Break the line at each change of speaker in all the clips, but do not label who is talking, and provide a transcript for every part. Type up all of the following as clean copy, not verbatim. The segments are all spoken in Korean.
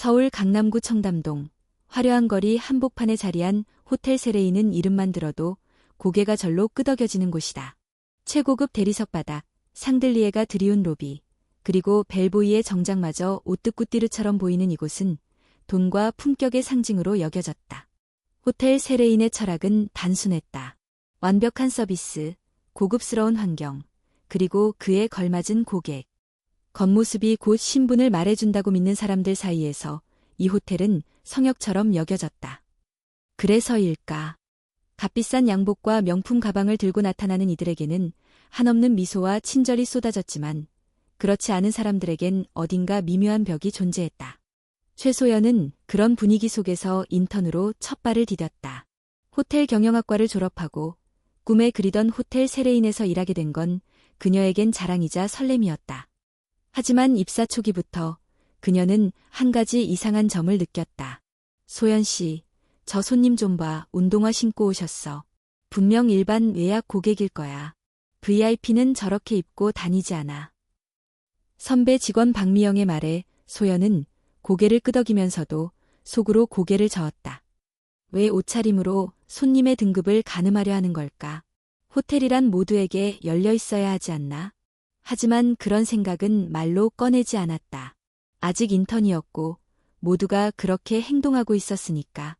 서울 강남구 청담동 화려한 거리 한복판에 자리한 호텔 세레인은 이름만 들어도 고개가 절로 끄덕여지는 곳이다. 최고급 대리석 바닥, 샹들리에가 드리운 로비, 그리고 벨보이의 정장마저 오뜨꾸띠르처럼 보이는 이곳은 돈과 품격의 상징으로 여겨졌다. 호텔 세레인의 철학은 단순했다. 완벽한 서비스, 고급스러운 환경, 그리고 그에 걸맞은 고객. 겉모습이 곧 신분을 말해준다고 믿는 사람들 사이에서 이 호텔은 성역처럼 여겨졌다. 그래서일까? 값비싼 양복과 명품 가방을 들고 나타나는 이들에게는 한없는 미소와 친절이 쏟아졌지만 그렇지 않은 사람들에겐 어딘가 미묘한 벽이 존재했다. 최소연은 그런 분위기 속에서 인턴으로 첫 발을 디뎠다. 호텔 경영학과를 졸업하고 꿈에 그리던 호텔 세레인에서 일하게 된 건 그녀에겐 자랑이자 설렘이었다. 하지만 입사 초기부터 그녀는 한 가지 이상한 점을 느꼈다. 소연 씨, 저 손님 좀 봐. 운동화 신고 오셨어. 분명 일반 예약 고객일 거야. VIP는 저렇게 입고 다니지 않아. 선배 직원 박미영의 말에 소연은 고개를 끄덕이면서도 속으로 고개를 저었다. 왜 옷차림으로 손님의 등급을 가늠하려 하는 걸까? 호텔이란 모두에게 열려 있어야 하지 않나? 하지만 그런 생각은 말로 꺼내지 않았다. 아직 인턴이었고 모두가 그렇게 행동하고 있었으니까.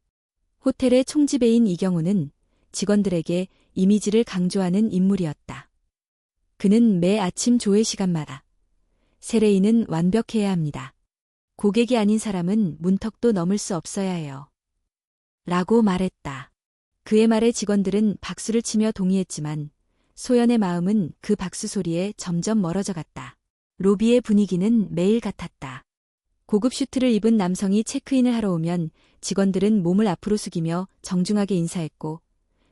호텔의 총지배인 이경호는 직원들에게 이미지를 강조하는 인물이었다. 그는 매 아침 조회 시간마다 세레인은 완벽해야 합니다. 고객이 아닌 사람은 문턱도 넘을 수 없어야 해요. 라고 말했다. 그의 말에 직원들은 박수를 치며 동의했지만 소연의 마음은 그 박수 소리에 점점 멀어져 갔다. 로비의 분위기는 매일 같았다. 고급 슈트를 입은 남성이 체크인을 하러 오면 직원들은 몸을 앞으로 숙이며 정중하게 인사했고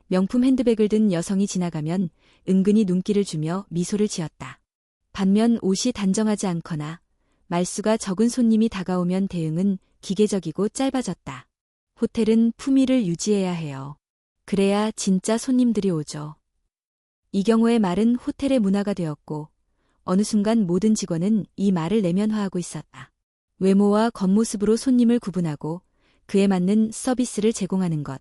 명품 핸드백을 든 여성이 지나가면 은근히 눈길을 주며 미소를 지었다. 반면 옷이 단정하지 않거나 말수가 적은 손님이 다가오면 대응은 기계적이고 짧아졌다. 호텔은 품위를 유지해야 해요. 그래야 진짜 손님들이 오죠. 이 경우의 말은 호텔의 문화가 되었고 어느 순간 모든 직원은 이 말을 내면화하고 있었다. 외모와 겉모습으로 손님을 구분하고 그에 맞는 서비스를 제공하는 것.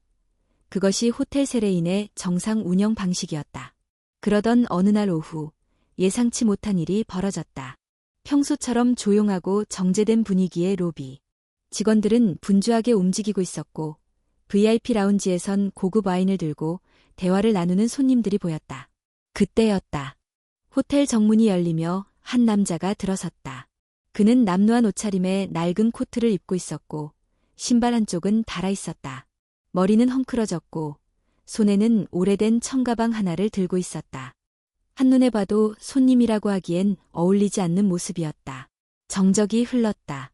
그것이 호텔 세레인의 정상 운영 방식이었다. 그러던 어느 날 오후 예상치 못한 일이 벌어졌다. 평소처럼 조용하고 정제된 분위기의 로비. 직원들은 분주하게 움직이고 있었고 VIP 라운지에선 고급 와인을 들고 대화를 나누는 손님들이 보였다. 그때였다. 호텔 정문이 열리며 한 남자가 들어섰다. 그는 남루한 옷차림에 낡은 코트를 입고 있었고 신발 한쪽은 닳아 있었다. 머리는 헝클어졌고 손에는 오래된 청가방 하나를 들고 있었다. 한눈에 봐도 손님이라고 하기엔 어울리지 않는 모습이었다. 정적이 흘렀다.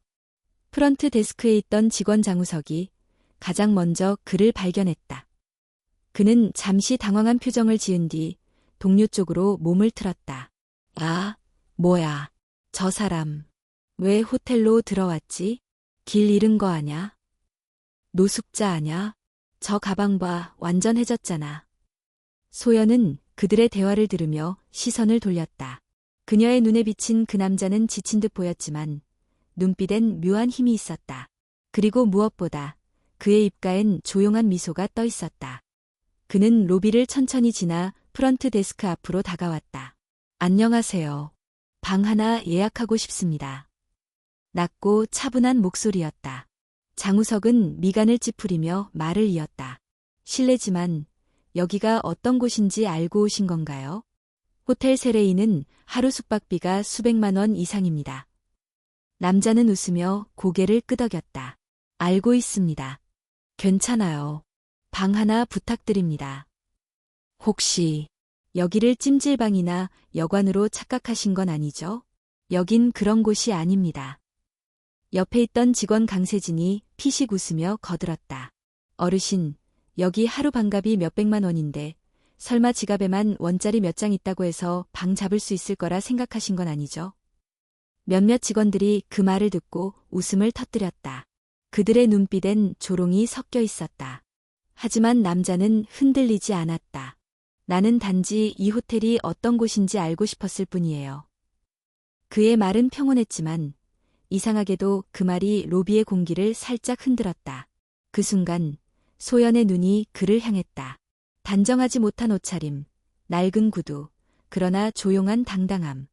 프런트 데스크에 있던 직원 장우석이 가장 먼저 그를 발견했다. 그는 잠시 당황한 표정을 지은 뒤 동료 쪽으로 몸을 틀었다. 아, 뭐야. 저 사람. 왜 호텔로 들어왔지? 길 잃은 거 아냐? 노숙자 아냐? 저 가방 봐, 완전 해졌잖아. 소연은 그들의 대화를 들으며 시선을 돌렸다. 그녀의 눈에 비친 그 남자는 지친 듯 보였지만 눈빛엔 묘한 힘이 있었다. 그리고 무엇보다 그의 입가엔 조용한 미소가 떠 있었다. 그는 로비를 천천히 지나 프런트 데스크 앞으로 다가왔다. 안녕하세요. 방 하나 예약하고 싶습니다. 낮고 차분한 목소리였다. 장우석은 미간을 찌푸리며 말을 이었다. 실례지만 여기가 어떤 곳인지 알고 오신 건가요? 호텔 세레인은 하루 숙박비가 수백만 원 이상입니다. 남자는 웃으며 고개를 끄덕였다. 알고 있습니다. 괜찮아요. 방 하나 부탁드립니다. 혹시 여기를 찜질방이나 여관으로 착각하신 건 아니죠? 여긴 그런 곳이 아닙니다. 옆에 있던 직원 강세진이 피식 웃으며 거들었다. 어르신, 여기 하루 방값이 몇백만 원인데 설마 지갑에만 원짜리 몇 장 있다고 해서 방 잡을 수 있을 거라 생각하신 건 아니죠? 몇몇 직원들이 그 말을 듣고 웃음을 터뜨렸다. 그들의 눈빛엔 조롱이 섞여 있었다. 하지만 남자는 흔들리지 않았다. 나는 단지 이 호텔이 어떤 곳인지 알고 싶었을 뿐이에요. 그의 말은 평온했지만 이상하게도 그 말이 로비의 공기를 살짝 흔들었다. 그 순간 소연의 눈이 그를 향했다. 단정하지 못한 옷차림, 낡은 구두, 그러나 조용한 당당함.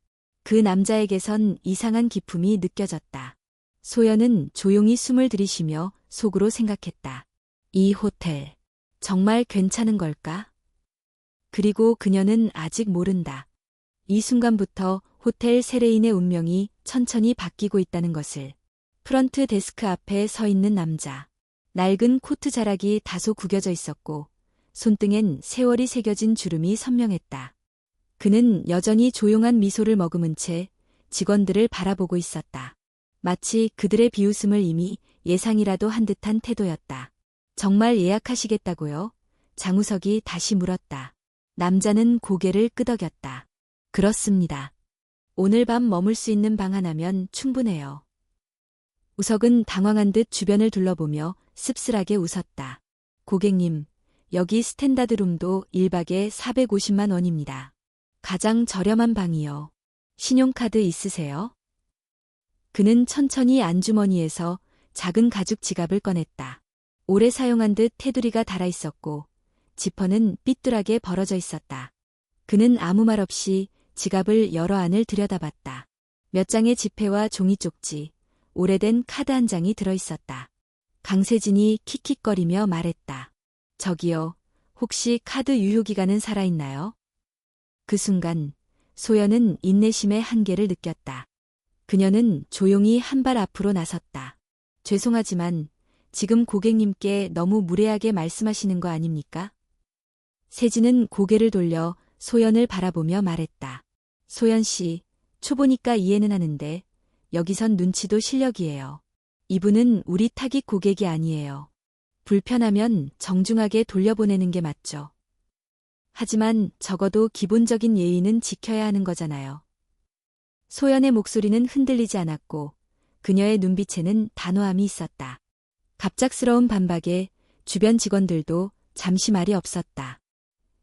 그 남자에게선 이상한 기품이 느껴졌다. 소연은 조용히 숨을 들이쉬며 속으로 생각했다. 이 호텔, 정말 괜찮은 걸까? 그리고 그녀는 아직 모른다. 이 순간부터 호텔 세레인의 운명이 천천히 바뀌고 있다는 것을. 프런트 데스크 앞에 서 있는 남자. 낡은 코트 자락이 다소 구겨져 있었고 손등엔 세월이 새겨진 주름이 선명했다. 그는 여전히 조용한 미소를 머금은 채 직원들을 바라보고 있었다. 마치 그들의 비웃음을 이미 예상이라도 한 듯한 태도였다. 정말 예약하시겠다고요? 장우석이 다시 물었다. 남자는 고개를 끄덕였다. 그렇습니다. 오늘 밤 머물 수 있는 방 하나면 충분해요. 우석은 당황한 듯 주변을 둘러보며 씁쓸하게 웃었다. 고객님, 여기 스탠다드룸도 1박에 450만 원입니다. 가장 저렴한 방이요. 신용카드 있으세요? 그는 천천히 안주머니에서 작은 가죽 지갑을 꺼냈다. 오래 사용한 듯 테두리가 달아 있었고 지퍼는 삐뚤하게 벌어져 있었다. 그는 아무 말 없이 지갑을 열어 안을 들여다봤다. 몇 장의 지폐와 종이 쪽지, 오래된 카드 한 장이 들어 있었다. 강세진이 킥킥거리며 말했다. 저기요, 혹시 카드 유효기간은 살아있나요? 그 순간 소연은 인내심의 한계를 느꼈다. 그녀는 조용히 한 발 앞으로 나섰다. 죄송하지만 지금 고객님께 너무 무례하게 말씀하시는 거 아닙니까? 세진은 고개를 돌려 소연을 바라보며 말했다. 소연 씨, 초보니까 이해는 하는데 여기선 눈치도 실력이에요. 이분은 우리 타깃 고객이 아니에요. 불편하면 정중하게 돌려보내는 게 맞죠. 하지만 적어도 기본적인 예의는 지켜야 하는 거잖아요. 소연의 목소리는 흔들리지 않았고 그녀의 눈빛에는 단호함이 있었다. 갑작스러운 반박에 주변 직원들도 잠시 말이 없었다.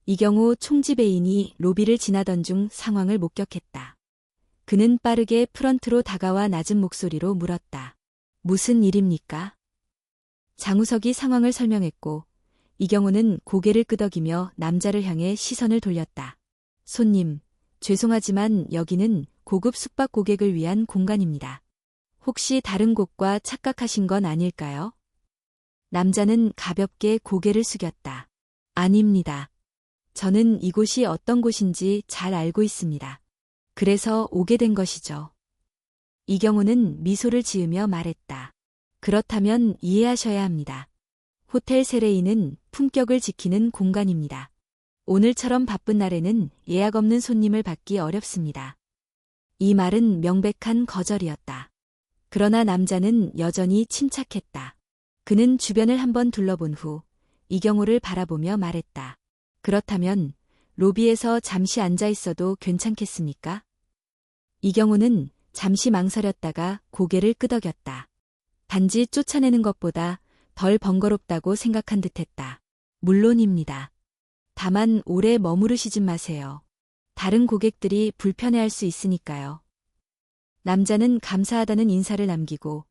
이경호 총지배인이 로비를 지나던 중 상황을 목격했다. 그는 빠르게 프런트로 다가와 낮은 목소리로 물었다. 무슨 일입니까? 장우석이 상황을 설명했고 이경호는 고개를 끄덕이며 남자를 향해 시선을 돌렸다. 손님, 죄송하지만 여기는 고급 숙박 고객을 위한 공간입니다. 혹시 다른 곳과 착각하신 건 아닐까요? 남자는 가볍게 고개를 숙였다. 아닙니다. 저는 이곳이 어떤 곳인지 잘 알고 있습니다. 그래서 오게 된 것이죠. 이경호는 미소를 지으며 말했다. 그렇다면 이해하셔야 합니다. 호텔 세레인은 품격을 지키는 공간입니다. 오늘처럼 바쁜 날에는 예약 없는 손님을 받기 어렵습니다. 이 말은 명백한 거절이었다. 그러나 남자는 여전히 침착했다. 그는 주변을 한번 둘러본 후 이경호를 바라보며 말했다. 그렇다면 로비에서 잠시 앉아 있어도 괜찮겠습니까? 이경호는 잠시 망설였다가 고개를 끄덕였다. 단지 쫓아내는 것보다 덜 번거롭다고 생각한 듯했다. 물론입니다. 다만 오래 머무르시진 마세요. 다른 고객들이 불편해할 수 있으니까요. 남자는 감사하다는 인사를 남기고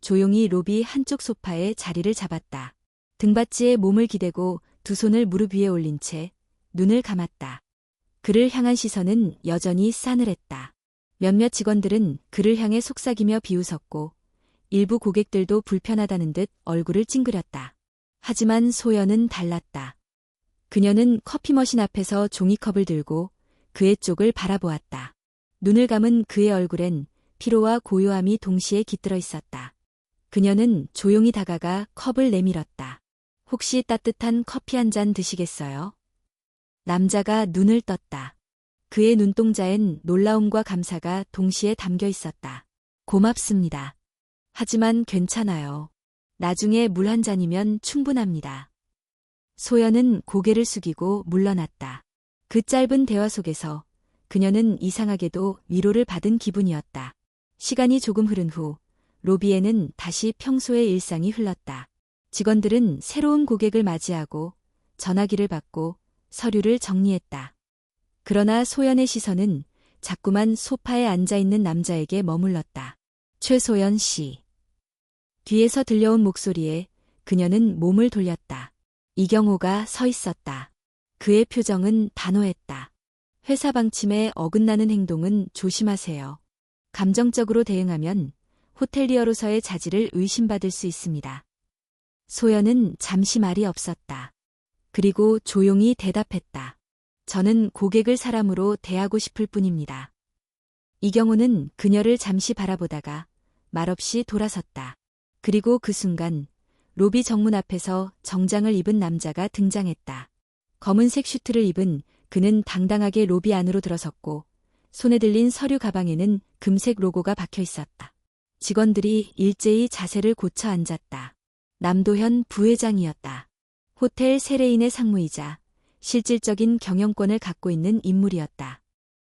조용히 로비 한쪽 소파에 자리를 잡았다. 등받이에 몸을 기대고 두 손을 무릎 위에 올린 채 눈을 감았다. 그를 향한 시선은 여전히 싸늘했다. 몇몇 직원들은 그를 향해 속삭이며 비웃었고 일부 고객들도 불편하다는 듯 얼굴을 찡그렸다. 하지만 소연은 달랐다. 그녀는 커피 머신 앞에서 종이컵을 들고 그의 쪽을 바라보았다. 눈을 감은 그의 얼굴엔 피로와 고요함이 동시에 깃들어 있었다. 그녀는 조용히 다가가 컵을 내밀었다. 혹시 따뜻한 커피 한 잔 드시겠어요? 남자가 눈을 떴다. 그의 눈동자엔 놀라움과 감사가 동시에 담겨 있었다. 고맙습니다. 하지만 괜찮아요. 나중에 물 한 잔이면 충분합니다. 소연은 고개를 숙이고 물러났다. 그 짧은 대화 속에서 그녀는 이상하게도 위로를 받은 기분이었다. 시간이 조금 흐른 후 로비에는 다시 평소의 일상이 흘렀다. 직원들은 새로운 고객을 맞이하고 전화기를 받고 서류를 정리했다. 그러나 소연의 시선은 자꾸만 소파에 앉아있는 남자에게 머물렀다. 최소연 씨. 뒤에서 들려온 목소리에 그녀는 몸을 돌렸다. 이경호가 서 있었다. 그의 표정은 단호했다. 회사 방침에 어긋나는 행동은 조심하세요. 감정적으로 대응하면 호텔리어로서의 자질을 의심받을 수 있습니다. 소연은 잠시 말이 없었다. 그리고 조용히 대답했다. 저는 고객을 사람으로 대하고 싶을 뿐입니다. 이경호는 그녀를 잠시 바라보다가 말없이 돌아섰다. 그리고 그 순간 로비 정문 앞에서 정장을 입은 남자가 등장했다. 검은색 슈트를 입은 그는 당당하게 로비 안으로 들어섰고 손에 들린 서류 가방에는 금색 로고가 박혀 있었다. 직원들이 일제히 자세를 고쳐 앉았다. 남도현 부회장이었다. 호텔 세레인의 상무이자 실질적인 경영권을 갖고 있는 인물이었다.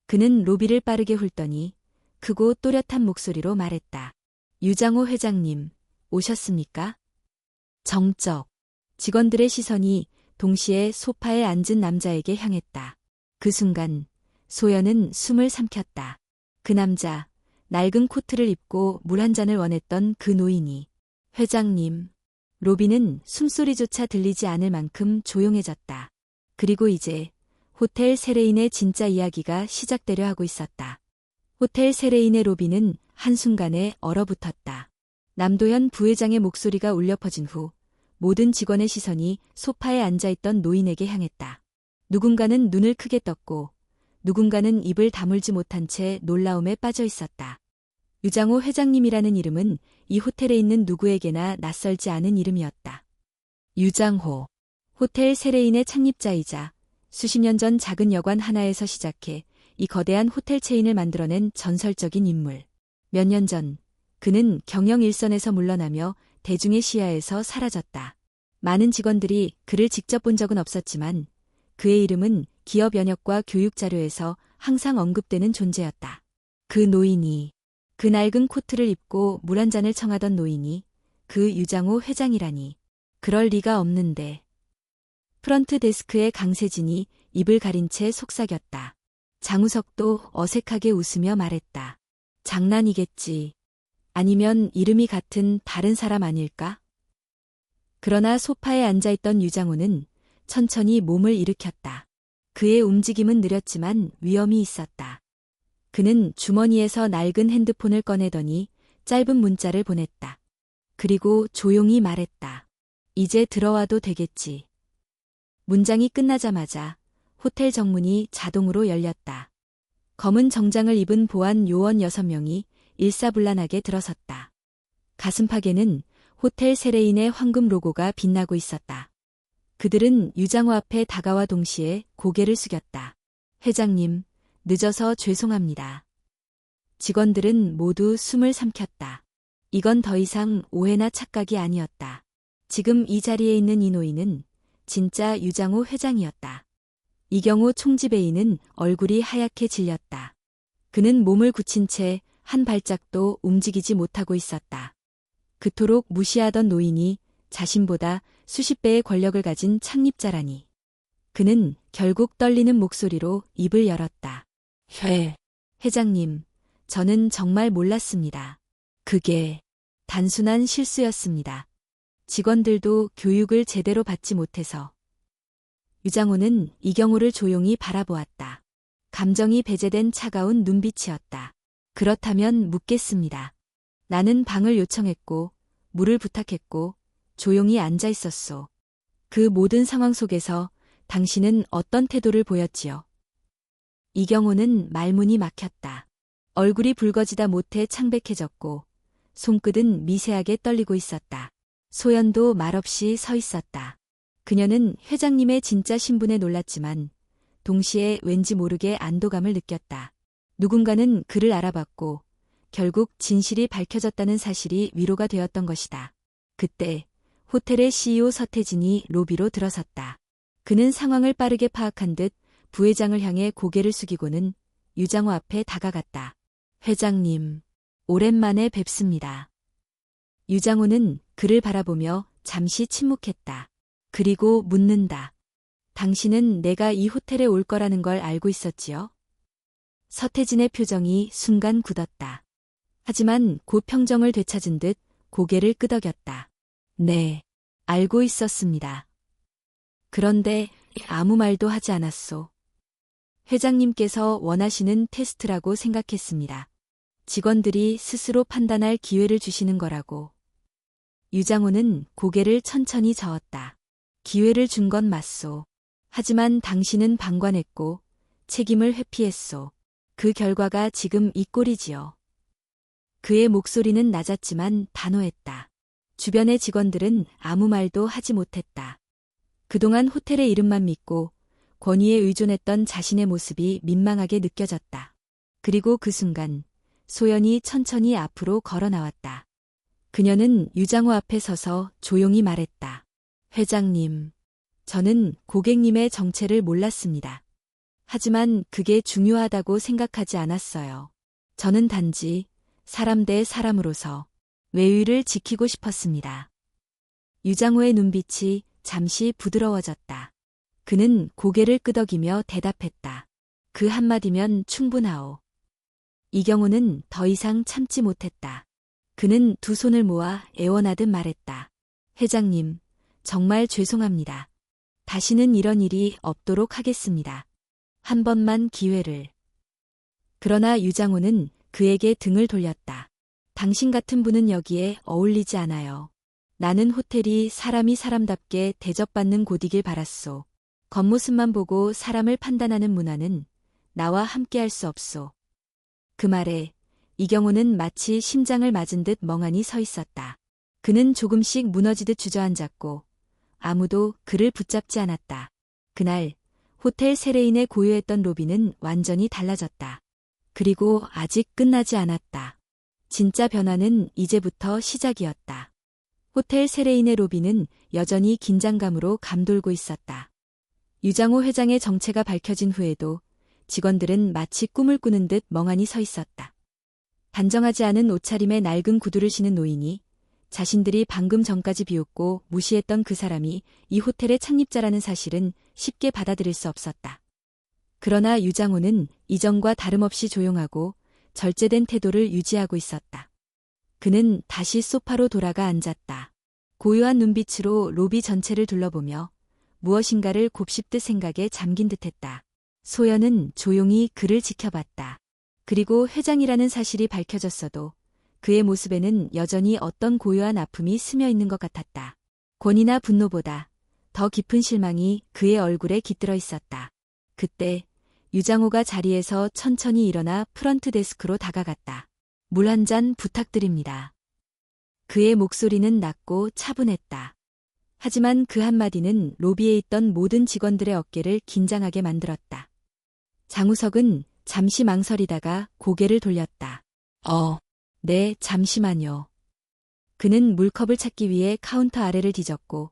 그는 로비를 빠르게 훑더니 크고 또렷한 목소리로 말했다. 유장호 회장님, 오셨습니까? 정적. 직원들의 시선이 동시에 소파에 앉은 남자에게 향했다. 그 순간 소연은 숨을 삼켰다. 그 남자, 낡은 코트를 입고 물 한 잔을 원했던 그 노인이. 회장님. 로비는 숨소리조차 들리지 않을 만큼 조용해졌다. 그리고 이제 호텔 세레인의 진짜 이야기가 시작되려 하고 있었다. 호텔 세레인의 로비는 한순간에 얼어붙었다. 남도현 부회장의 목소리가 울려 퍼진 후 모든 직원의 시선이 소파에 앉아있던 노인에게 향했다. 누군가는 눈을 크게 떴고 누군가는 입을 다물지 못한 채 놀라움에 빠져 있었다. 유장호 회장님이라는 이름은 이 호텔에 있는 누구에게나 낯설지 않은 이름이었다. 유장호. 호텔 세레인의 창립자이자 수십 년 전 작은 여관 하나에서 시작해 이 거대한 호텔 체인을 만들어낸 전설적인 인물. 몇 년 전 그는 경영 일선에서 물러나며 대중의 시야에서 사라졌다. 많은 직원들이 그를 직접 본 적은 없었지만 그의 이름은 기업 연혁과 교육 자료에서 항상 언급되는 존재였다. 그 노인이, 그 낡은 코트를 입고 물 한 잔을 청하던 노인이 그 유장호 회장이라니. 그럴 리가 없는데. 프런트 데스크의 강세진이 입을 가린 채 속삭였다. 장우석도 어색하게 웃으며 말했다. 장난이겠지. 아니면 이름이 같은 다른 사람 아닐까? 그러나 소파에 앉아있던 유장호는 천천히 몸을 일으켰다. 그의 움직임은 느렸지만 위험이 있었다. 그는 주머니에서 낡은 핸드폰을 꺼내더니 짧은 문자를 보냈다. 그리고 조용히 말했다. 이제 들어와도 되겠지. 문장이 끝나자마자 호텔 정문이 자동으로 열렸다. 검은 정장을 입은 보안 요원 6명이 일사불란하게 들어섰다. 가슴팍에는 호텔 세레인의 황금 로고가 빛나고 있었다. 그들은 유장호 앞에 다가와 동시에 고개를 숙였다. 회장님, 늦어서 죄송합니다. 직원들은 모두 숨을 삼켰다. 이건 더 이상 오해나 착각이 아니었다. 지금 이 자리에 있는 이 노인은 진짜 유장호 회장이었다. 이경호 총지배인은 얼굴이 하얗게 질렸다. 그는 몸을 굳힌 채 한 발짝도 움직이지 못하고 있었다. 그토록 무시하던 노인이 자신보다 수십 배의 권력을 가진 창립자라니. 그는 결국 떨리는 목소리로 입을 열었다. 회장님, 저는 정말 몰랐습니다. 그게 단순한 실수였습니다. 직원들도 교육을 제대로 받지 못해서. 유장호는 이경호를 조용히 바라보았다. 감정이 배제된 차가운 눈빛이었다. 그렇다면 묻겠습니다. 나는 방을 요청했고, 물을 부탁했고, 조용히 앉아 있었소. 그 모든 상황 속에서 당신은 어떤 태도를 보였지요? 이경호는 말문이 막혔다. 얼굴이 붉어지다 못해 창백해졌고, 손끝은 미세하게 떨리고 있었다. 소연도 말없이 서 있었다. 그녀는 회장님의 진짜 신분에 놀랐지만 동시에 왠지 모르게 안도감을 느꼈다. 누군가는 그를 알아봤고 결국 진실이 밝혀졌다는 사실이 위로가 되었던 것이다. 그때 호텔의 CEO 서태진이 로비로 들어섰다. 그는 상황을 빠르게 파악한 듯 부회장을 향해 고개를 숙이고는 유장호 앞에 다가갔다. 회장님, 오랜만에 뵙습니다. 유장호는 그를 바라보며 잠시 침묵했다. 그리고 묻는다. 당신은 내가 이 호텔에 올 거라는 걸 알고 있었지요? 서태진의 표정이 순간 굳었다. 하지만 곧 평정을 되찾은 듯 고개를 끄덕였다. 네, 알고 있었습니다. 그런데 아무 말도 하지 않았소. 회장님께서 원하시는 테스트라고 생각했습니다. 직원들이 스스로 판단할 기회를 주시는 거라고. 유장호는 고개를 천천히 저었다. 기회를 준 건 맞소. 하지만 당신은 방관했고 책임을 회피했소. 그 결과가 지금 이 꼴이지요. 그의 목소리는 낮았지만 단호했다. 주변의 직원들은 아무 말도 하지 못했다. 그동안 호텔의 이름만 믿고 권위에 의존했던 자신의 모습이 민망하게 느껴졌다. 그리고 그 순간 소연이 천천히 앞으로 걸어 나왔다. 그녀는 유장호 앞에 서서 조용히 말했다. 회장님, 저는 고객님의 정체를 몰랐습니다. 하지만 그게 중요하다고 생각하지 않았어요. 저는 단지 사람 대 사람으로서 외유를 지키고 싶었습니다. 유장호의 눈빛이 잠시 부드러워졌다. 그는 고개를 끄덕이며 대답했다. 그 한마디면 충분하오. 이경호는 더 이상 참지 못했다. 그는 두 손을 모아 애원하듯 말했다. 회장님, 정말 죄송합니다. 다시는 이런 일이 없도록 하겠습니다. 한 번만 기회를. 그러나 유장호는 그에게 등을 돌렸다. 당신 같은 분은 여기에 어울리지 않아요. 나는 호텔이 사람이 사람답게 대접받는 곳이길 바랐소. 겉모습만 보고 사람을 판단하는 문화는 나와 함께할 수 없소. 그 말에 이경호는 마치 심장을 맞은 듯 멍하니 서 있었다. 그는 조금씩 무너지듯 주저앉았고 아무도 그를 붙잡지 않았다. 그날 호텔 세레인에 고요했던 로비는 완전히 달라졌다. 그리고 아직 끝나지 않았다. 진짜 변화는 이제부터 시작이었다. 호텔 세레인의 로비는 여전히 긴장감으로 감돌고 있었다. 유장호 회장의 정체가 밝혀진 후에도 직원들은 마치 꿈을 꾸는 듯 멍하니 서 있었다. 단정하지 않은 옷차림에 낡은 구두를 신은 노인이 자신들이 방금 전까지 비웃고 무시했던 그 사람이 이 호텔의 창립자라는 사실은 쉽게 받아들일 수 없었다. 그러나 유장호는 이전과 다름없이 조용하고 절제된 태도를 유지하고 있었다. 그는 다시 소파로 돌아가 앉았다. 고요한 눈빛으로 로비 전체를 둘러보며 무엇인가를 곱씹듯 생각에 잠긴 듯했다. 소연은 조용히 그를 지켜봤다. 그리고 회장이라는 사실이 밝혀졌어도 그의 모습에는 여전히 어떤 고요한 아픔이 스며 있는 것 같았다. 권위나 분노보다 더 깊은 실망이 그의 얼굴에 깃들어 있었다. 그때 유장호가 자리에서 천천히 일어나 프런트 데스크로 다가갔다. 물 한 잔 부탁드립니다. 그의 목소리는 낮고 차분했다. 하지만 그 한마디는 로비에 있던 모든 직원들의 어깨를 긴장하게 만들었다. 장우석은 잠시 망설이다가 고개를 돌렸다. 네, 잠시만요. 그는 물컵을 찾기 위해 카운터 아래를 뒤졌고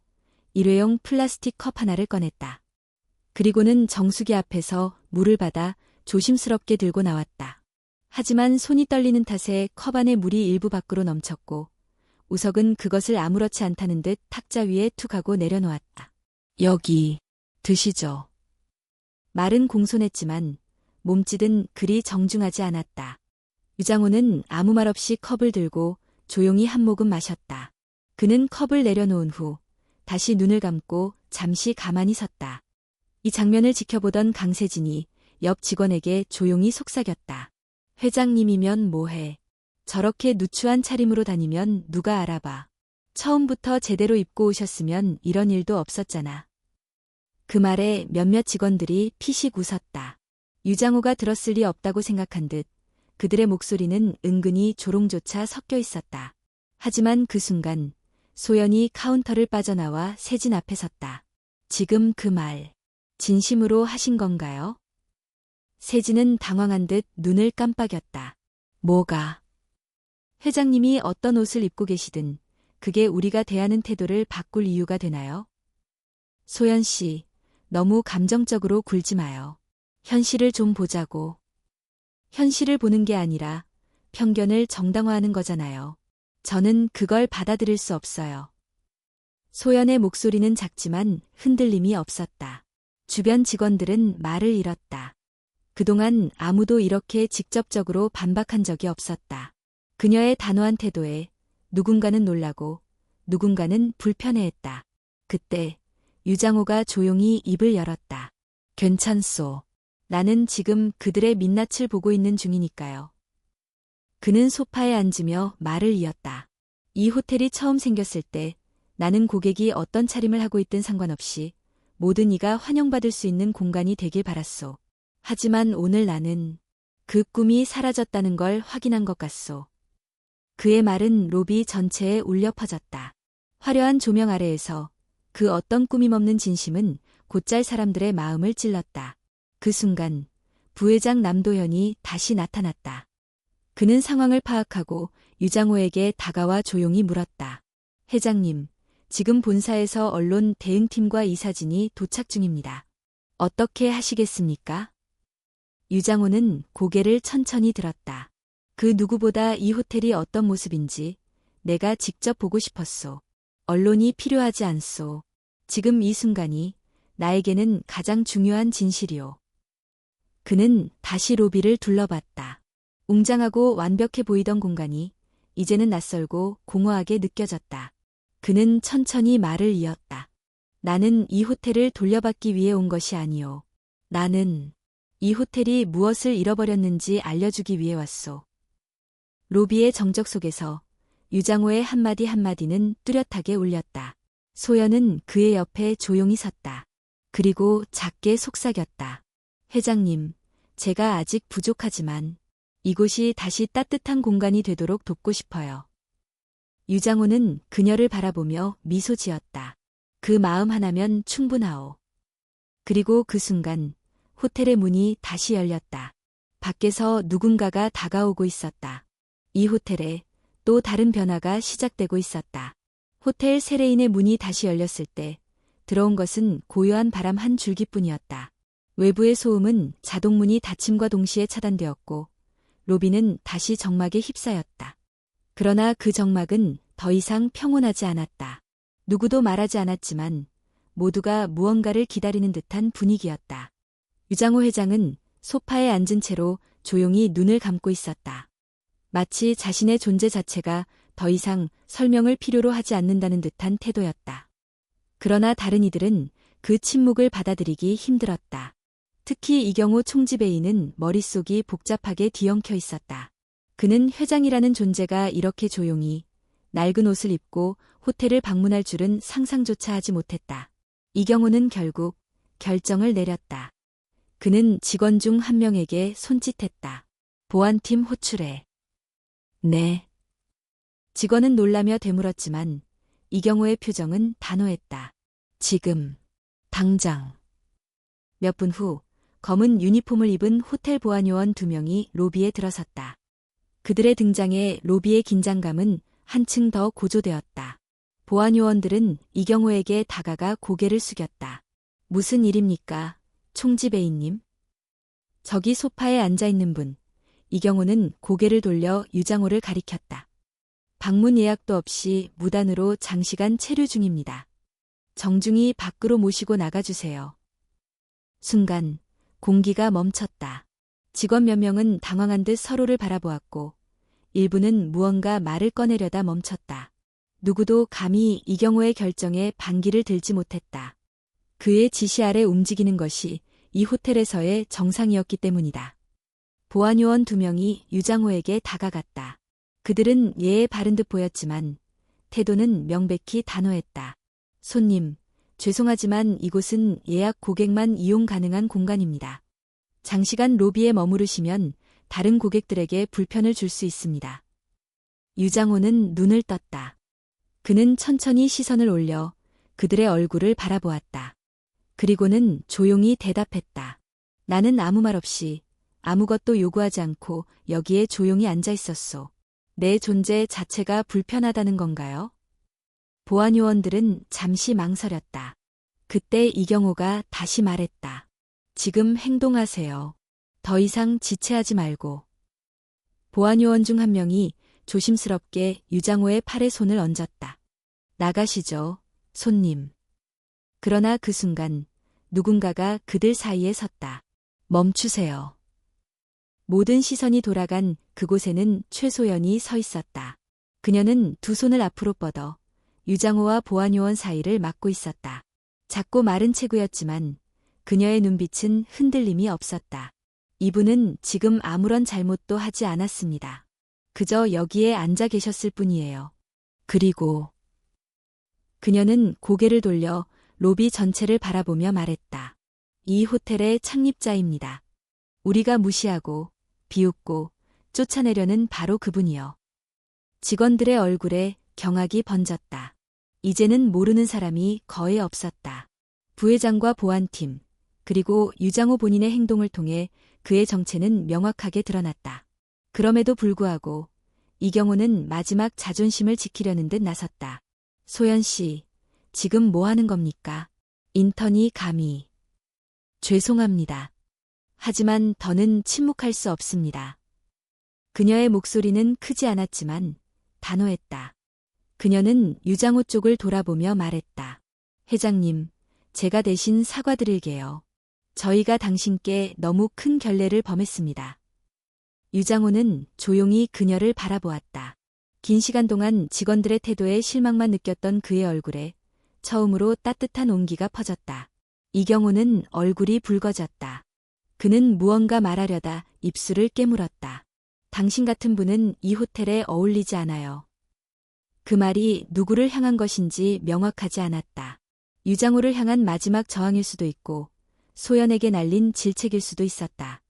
일회용 플라스틱 컵 하나를 꺼냈다. 그리고는 정수기 앞에서 물을 받아 조심스럽게 들고 나왔다. 하지만 손이 떨리는 탓에 컵 안에 물이 일부 밖으로 넘쳤고 우석은 그것을 아무렇지 않다는 듯 탁자 위에 툭 하고 내려놓았다. 여기 드시죠. 말은 공손했지만 몸짓은 그리 정중하지 않았다. 유장호는 아무 말 없이 컵을 들고 조용히 한 모금 마셨다. 그는 컵을 내려놓은 후 다시 눈을 감고 잠시 가만히 섰다. 이 장면을 지켜보던 강세진이 옆 직원에게 조용히 속삭였다. 회장님이면 뭐해. 저렇게 누추한 차림으로 다니면 누가 알아봐. 처음부터 제대로 입고 오셨으면 이런 일도 없었잖아. 그 말에 몇몇 직원들이 피식 웃었다. 유장호가 들었을 리 없다고 생각한 듯 그들의 목소리는 은근히 조롱조차 섞여 있었다. 하지만 그 순간 소연이 카운터를 빠져나와 세진 앞에 섰다. 지금 그 말 진심으로 하신 건가요? 세진은 당황한 듯 눈을 깜빡였다. 뭐가? 회장님이 어떤 옷을 입고 계시든 그게 우리가 대하는 태도를 바꿀 이유가 되나요? 소연 씨, 너무 감정적으로 굴지 마요. 현실을 좀 보자고. 현실을 보는 게 아니라 편견을 정당화하는 거잖아요. 저는 그걸 받아들일 수 없어요. 소연의 목소리는 작지만 흔들림이 없었다. 주변 직원들은 말을 잃었다. 그동안 아무도 이렇게 직접적으로 반박한 적이 없었다. 그녀의 단호한 태도에 누군가는 놀라고 누군가는 불편해했다. 그때 유장호가 조용히 입을 열었다. 괜찮소. 나는 지금 그들의 민낯을 보고 있는 중이니까요. 그는 소파에 앉으며 말을 이었다. 이 호텔이 처음 생겼을 때 나는 고객이 어떤 차림을 하고 있든 상관없이 모든 이가 환영받을 수 있는 공간이 되길 바랐소. 하지만 오늘 나는 그 꿈이 사라졌다는 걸 확인한 것 같소. 그의 말은 로비 전체에 울려 퍼졌다. 화려한 조명 아래에서 그 어떤 꾸밈없는 진심은 곧잘 사람들의 마음을 찔렀다. 그 순간 부회장 남도현이 다시 나타났다. 그는 상황을 파악하고 유장호에게 다가와 조용히 물었다. 회장님, 지금 본사에서 언론 대응팀과 이사진이 도착 중입니다. 어떻게 하시겠습니까? 유장호는 고개를 천천히 들었다. 그 누구보다 이 호텔이 어떤 모습인지 내가 직접 보고 싶었소. 언론이 필요하지 않소. 지금 이 순간이 나에게는 가장 중요한 진실이오. 그는 다시 로비를 둘러봤다. 웅장하고 완벽해 보이던 공간이 이제는 낯설고 공허하게 느껴졌다. 그는 천천히 말을 이었다. 나는 이 호텔을 돌려받기 위해 온 것이 아니오. 나는 이 호텔이 무엇을 잃어버렸는지 알려주기 위해 왔소. 로비의 정적 속에서 유장호의 한마디 한마디는 뚜렷하게 울렸다. 소연은 그의 옆에 조용히 섰다. 그리고 작게 속삭였다. 회장님, 제가 아직 부족하지만 이곳이 다시 따뜻한 공간이 되도록 돕고 싶어요. 유장호는 그녀를 바라보며 미소 지었다. 그 마음 하나면 충분하오. 그리고 그 순간 호텔의 문이 다시 열렸다. 밖에서 누군가가 다가오고 있었다. 이 호텔에 또 다른 변화가 시작되고 있었다. 호텔 세레인의 문이 다시 열렸을 때 들어온 것은 고요한 바람 한 줄기뿐이었다. 외부의 소음은 자동문이 닫힘과 동시에 차단되었고 로비는 다시 정막에 휩싸였다. 그러나 그 정막은 더 이상 평온하지 않았다. 누구도 말하지 않았지만 모두가 무언가를 기다리는 듯한 분위기였다. 유장호 회장은 소파에 앉은 채로 조용히 눈을 감고 있었다. 마치 자신의 존재 자체가 더 이상 설명을 필요로 하지 않는다는 듯한 태도였다. 그러나 다른 이들은 그 침묵을 받아들이기 힘들었다. 특히 이경호 총지배인은 머릿속이 복잡하게 뒤엉켜 있었다. 그는 회장이라는 존재가 이렇게 조용히 낡은 옷을 입고 호텔을 방문할 줄은 상상조차 하지 못했다. 이경호는 결국 결정을 내렸다. 그는 직원 중 한 명에게 손짓했다. 보안팀 호출해. 네. 직원은 놀라며 되물었지만 이경호의 표정은 단호했다. 지금, 당장. 몇 분 후 검은 유니폼을 입은 호텔 보안요원 2명이 로비에 들어섰다. 그들의 등장에 로비의 긴장감은 한층 더 고조되었다. 보안요원들은 이경호에게 다가가 고개를 숙였다. 무슨 일입니까, 총지배인님? 저기 소파에 앉아있는 분. 이경호는 고개를 돌려 유장호를 가리켰다. 방문 예약도 없이 무단으로 장시간 체류 중입니다. 정중히 밖으로 모시고 나가주세요. 순간 공기가 멈췄다. 직원 몇 명은 당황한 듯 서로를 바라보았고 일부는 무언가 말을 꺼내려다 멈췄다. 누구도 감히 이경호의 결정에 반기를 들지 못했다. 그의 지시 아래 움직이는 것이 이 호텔에서의 정상이었기 때문이다. 보안요원 2명이 유장호에게 다가갔다. 그들은 예에 바른 듯 보였지만 태도는 명백히 단호했다. 손님, 죄송하지만 이곳은 예약 고객만 이용 가능한 공간입니다. 장시간 로비에 머무르시면 다른 고객들에게 불편을 줄 수 있습니다. 유장호는 눈을 떴다. 그는 천천히 시선을 올려 그들의 얼굴을 바라보았다. 그리고는 조용히 대답했다. 나는 아무 말 없이 아무것도 요구하지 않고 여기에 조용히 앉아 있었소. 내 존재 자체가 불편하다는 건가요? 보안요원들은 잠시 망설였다. 그때 이경호가 다시 말했다. 지금 행동하세요. 더 이상 지체하지 말고. 보안요원 중 한 명이 조심스럽게 유장호의 팔에 손을 얹었다. 나가시죠, 손님. 그러나 그 순간 누군가가 그들 사이에 섰다. 멈추세요. 모든 시선이 돌아간 그곳에는 최소연이 서 있었다. 그녀는 두 손을 앞으로 뻗어 유장호와 보안요원 사이를 막고 있었다. 작고 마른 체구였지만 그녀의 눈빛은 흔들림이 없었다. 이분은 지금 아무런 잘못도 하지 않았습니다. 그저 여기에 앉아 계셨을 뿐이에요. 그리고 그녀는 고개를 돌려 로비 전체를 바라보며 말했다. 이 호텔의 창립자입니다. 우리가 무시하고 비웃고 쫓아내려는 바로 그분이요. 직원들의 얼굴에 경악이 번졌다. 이제는 모르는 사람이 거의 없었다. 부회장과 보안팀, 그리고 유장호 본인의 행동을 통해 그의 정체는 명확하게 드러났다. 그럼에도 불구하고 이경호는 마지막 자존심을 지키려는 듯 나섰다. 소연 씨, 지금 뭐 하는 겁니까? 인턴이 감히. 죄송합니다. 하지만 더는 침묵할 수 없습니다. 그녀의 목소리는 크지 않았지만 단호했다. 그녀는 유장호 쪽을 돌아보며 말했다. 회장님, 제가 대신 사과드릴게요. 저희가 당신께 너무 큰 결례를 범했습니다. 유장호는 조용히 그녀를 바라보았다. 긴 시간 동안 직원들의 태도에 실망만 느꼈던 그의 얼굴에 처음으로 따뜻한 온기가 퍼졌다. 이경호는 얼굴이 붉어졌다. 그는 무언가 말하려다 입술을 깨물었다. 당신 같은 분은 이 호텔에 어울리지 않아요. 그 말이 누구를 향한 것인지 명확하지 않았다. 유장호를 향한 마지막 저항일 수도 있고 소연에게 날린 질책일 수도 있었다.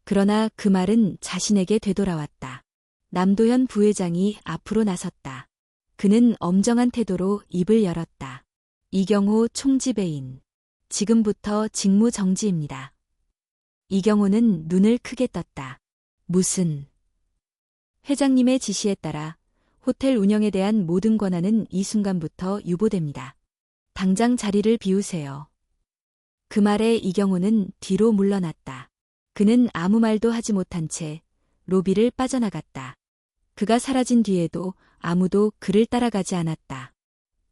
그러나 그 말은 자신에게 되돌아왔다. 남도현 부회장이 앞으로 나섰다. 그는 엄정한 태도로 입을 열었다. 이경호 총지배인. 지금부터 직무 정지입니다. 이경호는 눈을 크게 떴다. 무슨. 회장님의 지시에 따라 호텔 운영에 대한 모든 권한은 이 순간부터 유보됩니다. 당장 자리를 비우세요. 그 말에 이경호는 뒤로 물러났다. 그는 아무 말도 하지 못한 채 로비를 빠져나갔다. 그가 사라진 뒤에도 아무도 그를 따라가지 않았다.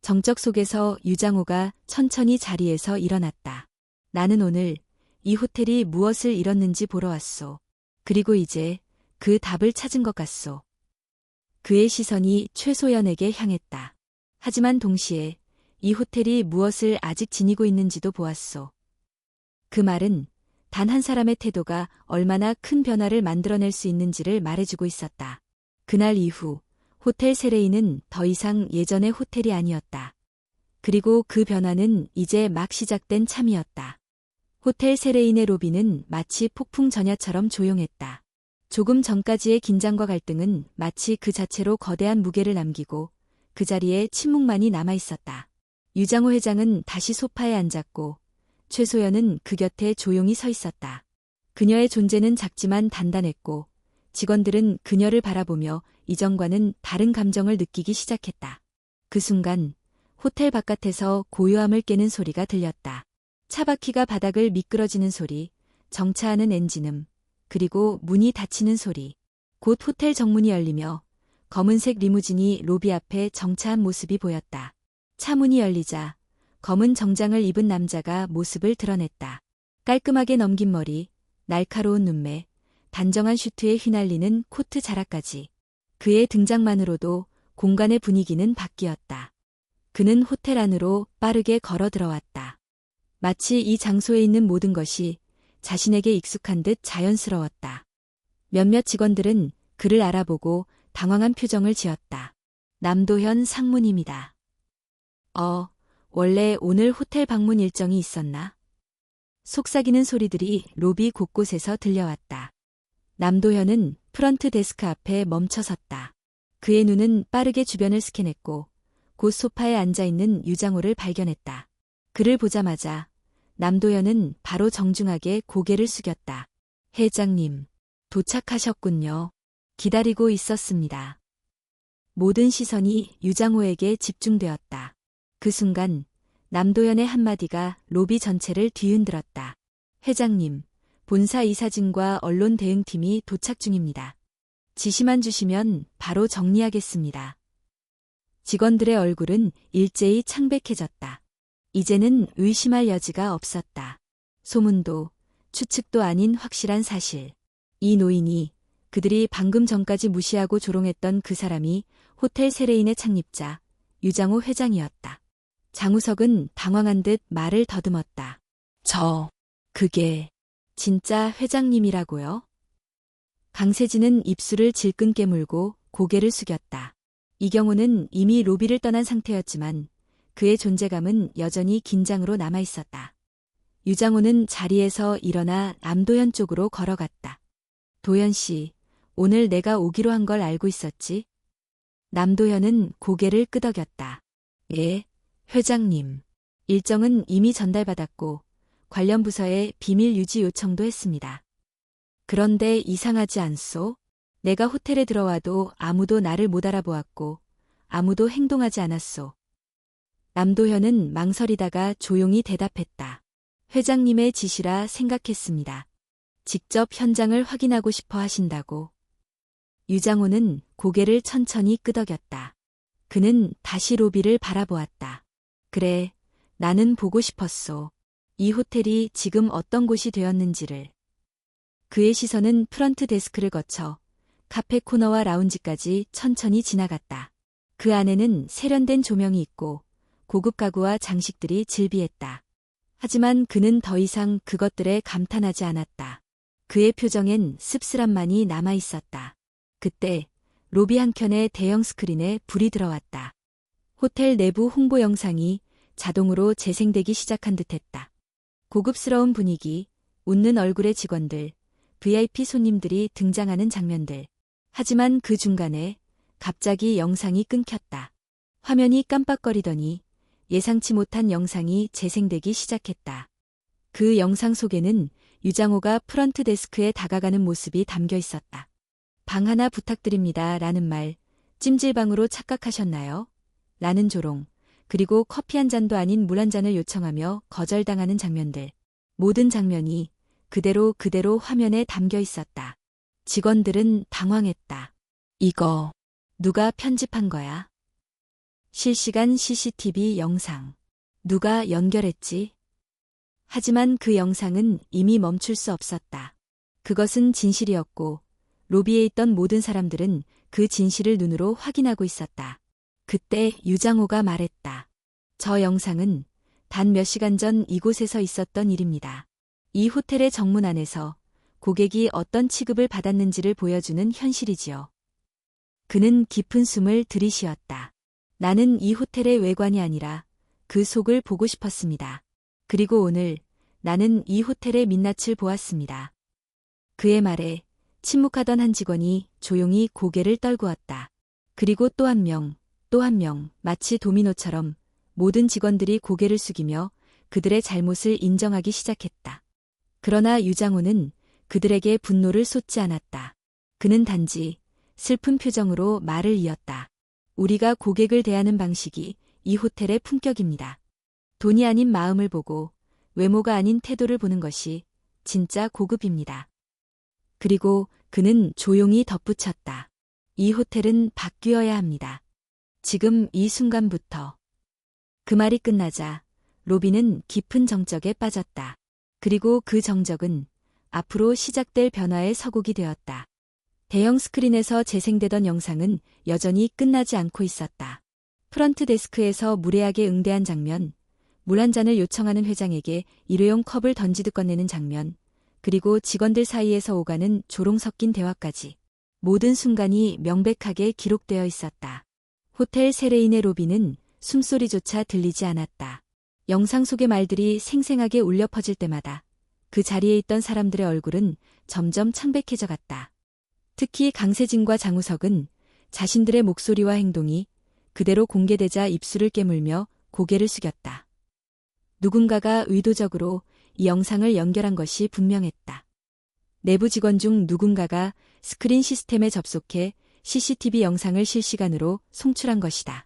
정적 속에서 유장호가 천천히 자리에서 일어났다. 나는 오늘 이 호텔이 무엇을 잃었는지 보러 왔소. 그리고 이제 그 답을 찾은 것 같소. 그의 시선이 최소연에게 향했다. 하지만 동시에 이 호텔이 무엇을 아직 지니고 있는지도 보았소. 그 말은 단 한 사람의 태도가 얼마나 큰 변화를 만들어낼 수 있는지를 말해주고 있었다. 그날 이후 호텔 세레이는 더 이상 예전의 호텔이 아니었다. 그리고 그 변화는 이제 막 시작된 참이었다. 호텔 세레인의 로비는 마치 폭풍 전야처럼 조용했다. 조금 전까지의 긴장과 갈등은 마치 그 자체로 거대한 무게를 남기고 그 자리에 침묵만이 남아있었다. 유장호 회장은 다시 소파에 앉았고 최소연은 그 곁에 조용히 서 있었다. 그녀의 존재는 작지만 단단했고 직원들은 그녀를 바라보며 이전과는 다른 감정을 느끼기 시작했다. 그 순간 호텔 바깥에서 고요함을 깨는 소리가 들렸다. 차바퀴가 바닥을 미끄러지는 소리, 정차하는 엔진음, 그리고 문이 닫히는 소리. 곧 호텔 정문이 열리며 검은색 리무진이 로비 앞에 정차한 모습이 보였다. 차 문이 열리자 검은 정장을 입은 남자가 모습을 드러냈다. 깔끔하게 넘긴 머리, 날카로운 눈매, 단정한 슈트에 휘날리는 코트 자락까지. 그의 등장만으로도 공간의 분위기는 바뀌었다. 그는 호텔 안으로 빠르게 걸어 들어왔다. 마치 이 장소에 있는 모든 것이 자신에게 익숙한 듯 자연스러웠다. 몇몇 직원들은 그를 알아보고 당황한 표정을 지었다. 남도현 상무님이다. 원래 오늘 호텔 방문 일정이 있었나? 속삭이는 소리들이 로비 곳곳에서 들려왔다. 남도현은 프런트 데스크 앞에 멈춰섰다. 그의 눈은 빠르게 주변을 스캔했고 곧 소파에 앉아있는 유장호를 발견했다. 그를 보자마자 남도현은 바로 정중하게 고개를 숙였다. 회장님, 도착하셨군요. 기다리고 있었습니다. 모든 시선이 유장호에게 집중되었다. 그 순간 남도현의 한마디가 로비 전체를 뒤흔들었다. 회장님, 본사 이사진과 언론 대응팀이 도착 중입니다. 지시만 주시면 바로 정리하겠습니다. 직원들의 얼굴은 일제히 창백해졌다. 이제는 의심할 여지가 없었다. 소문도 추측도 아닌 확실한 사실. 이 노인이 그들이 방금 전까지 무시하고 조롱했던 그 사람이 호텔 세레인의 창립자 유장호 회장이었다. 장우석은 당황한 듯 말을 더듬었다. 그게 진짜 회장님이라고요? 강세진은 입술을 질끈 깨물고 고개를 숙였다. 이 경우는 이미 로비를 떠난 상태였지만 그의 존재감은 여전히 긴장으로 남아있었다. 유장호는 자리에서 일어나 남도현 쪽으로 걸어갔다. 도현 씨, 오늘 내가 오기로 한 걸 알고 있었지? 남도현은 고개를 끄덕였다. 예, 회장님. 일정은 이미 전달받았고 관련 부서에 비밀 유지 요청도 했습니다. 그런데 이상하지 않소? 내가 호텔에 들어와도 아무도 나를 못 알아보았고 아무도 행동하지 않았소. 남도현은 망설이다가 조용히 대답했다. 회장님의 지시라 생각했습니다. 직접 현장을 확인하고 싶어 하신다고. 유장호는 고개를 천천히 끄덕였다. 그는 다시 로비를 바라보았다. 그래, 나는 보고 싶었소. 이 호텔이 지금 어떤 곳이 되었는지를. 그의 시선은 프런트 데스크를 거쳐 카페 코너와 라운지까지 천천히 지나갔다. 그 안에는 세련된 조명이 있고 고급 가구와 장식들이 즐비했다. 하지만 그는 더 이상 그것들에 감탄하지 않았다. 그의 표정엔 씁쓸함만이 남아있었다. 그때 로비 한켠의 대형 스크린에 불이 들어왔다. 호텔 내부 홍보 영상이 자동으로 재생되기 시작한 듯했다. 고급스러운 분위기, 웃는 얼굴의 직원들, VIP 손님들이 등장하는 장면들. 하지만 그 중간에 갑자기 영상이 끊겼다. 화면이 깜빡거리더니 예상치 못한 영상이 재생되기 시작했다. 그 영상 속에는 유장호가 프런트 데스크에 다가가는 모습이 담겨 있었다. 방 하나 부탁드립니다. 라는 말, 찜질방으로 착각하셨나요? 라는 조롱, 그리고 커피 한 잔도 아닌 물 한 잔을 요청하며 거절당하는 장면들. 모든 장면이 그대로 화면에 담겨 있었다. 직원들은 당황했다. 이거 누가 편집한 거야? 실시간 CCTV 영상. 누가 연결했지? 하지만 그 영상은 이미 멈출 수 없었다. 그것은 진실이었고 로비에 있던 모든 사람들은 그 진실을 눈으로 확인하고 있었다. 그때 유장호가 말했다. 저 영상은 단 몇 시간 전 이곳에서 있었던 일입니다. 이 호텔의 정문 안에서 고객이 어떤 취급을 받았는지를 보여주는 현실이지요. 그는 깊은 숨을 들이쉬었다. 나는 이 호텔의 외관이 아니라 그 속을 보고 싶었습니다. 그리고 오늘 나는 이 호텔의 민낯을 보았습니다. 그의 말에 침묵하던 한 직원이 조용히 고개를 떨구었다. 그리고 또 한 명, 마치 도미노처럼 모든 직원들이 고개를 숙이며 그들의 잘못을 인정하기 시작했다. 그러나 유장호는 그들에게 분노를 쏟지 않았다. 그는 단지 슬픈 표정으로 말을 이었다. 우리가 고객을 대하는 방식이 이 호텔의 품격입니다. 돈이 아닌 마음을 보고 외모가 아닌 태도를 보는 것이 진짜 고급입니다. 그리고 그는 조용히 덧붙였다. 이 호텔은 바뀌어야 합니다. 지금 이 순간부터. 그 말이 끝나자 로비는 깊은 정적에 빠졌다. 그리고 그 정적은 앞으로 시작될 변화의 서곡이 되었다. 대형 스크린에서 재생되던 영상은 여전히 끝나지 않고 있었다. 프런트 데스크에서 무례하게 응대한 장면, 물 한 잔을 요청하는 회장에게 일회용 컵을 던지듯 건네는 장면, 그리고 직원들 사이에서 오가는 조롱 섞인 대화까지 모든 순간이 명백하게 기록되어 있었다. 호텔 세레인의 로비는 숨소리조차 들리지 않았다. 영상 속의 말들이 생생하게 울려 퍼질 때마다 그 자리에 있던 사람들의 얼굴은 점점 창백해져 갔다. 특히 강세진과 장우석은 자신들의 목소리와 행동이 그대로 공개되자 입술을 깨물며 고개를 숙였다. 누군가가 의도적으로 이 영상을 연결한 것이 분명했다. 내부 직원 중 누군가가 스크린 시스템에 접속해 CCTV 영상을 실시간으로 송출한 것이다.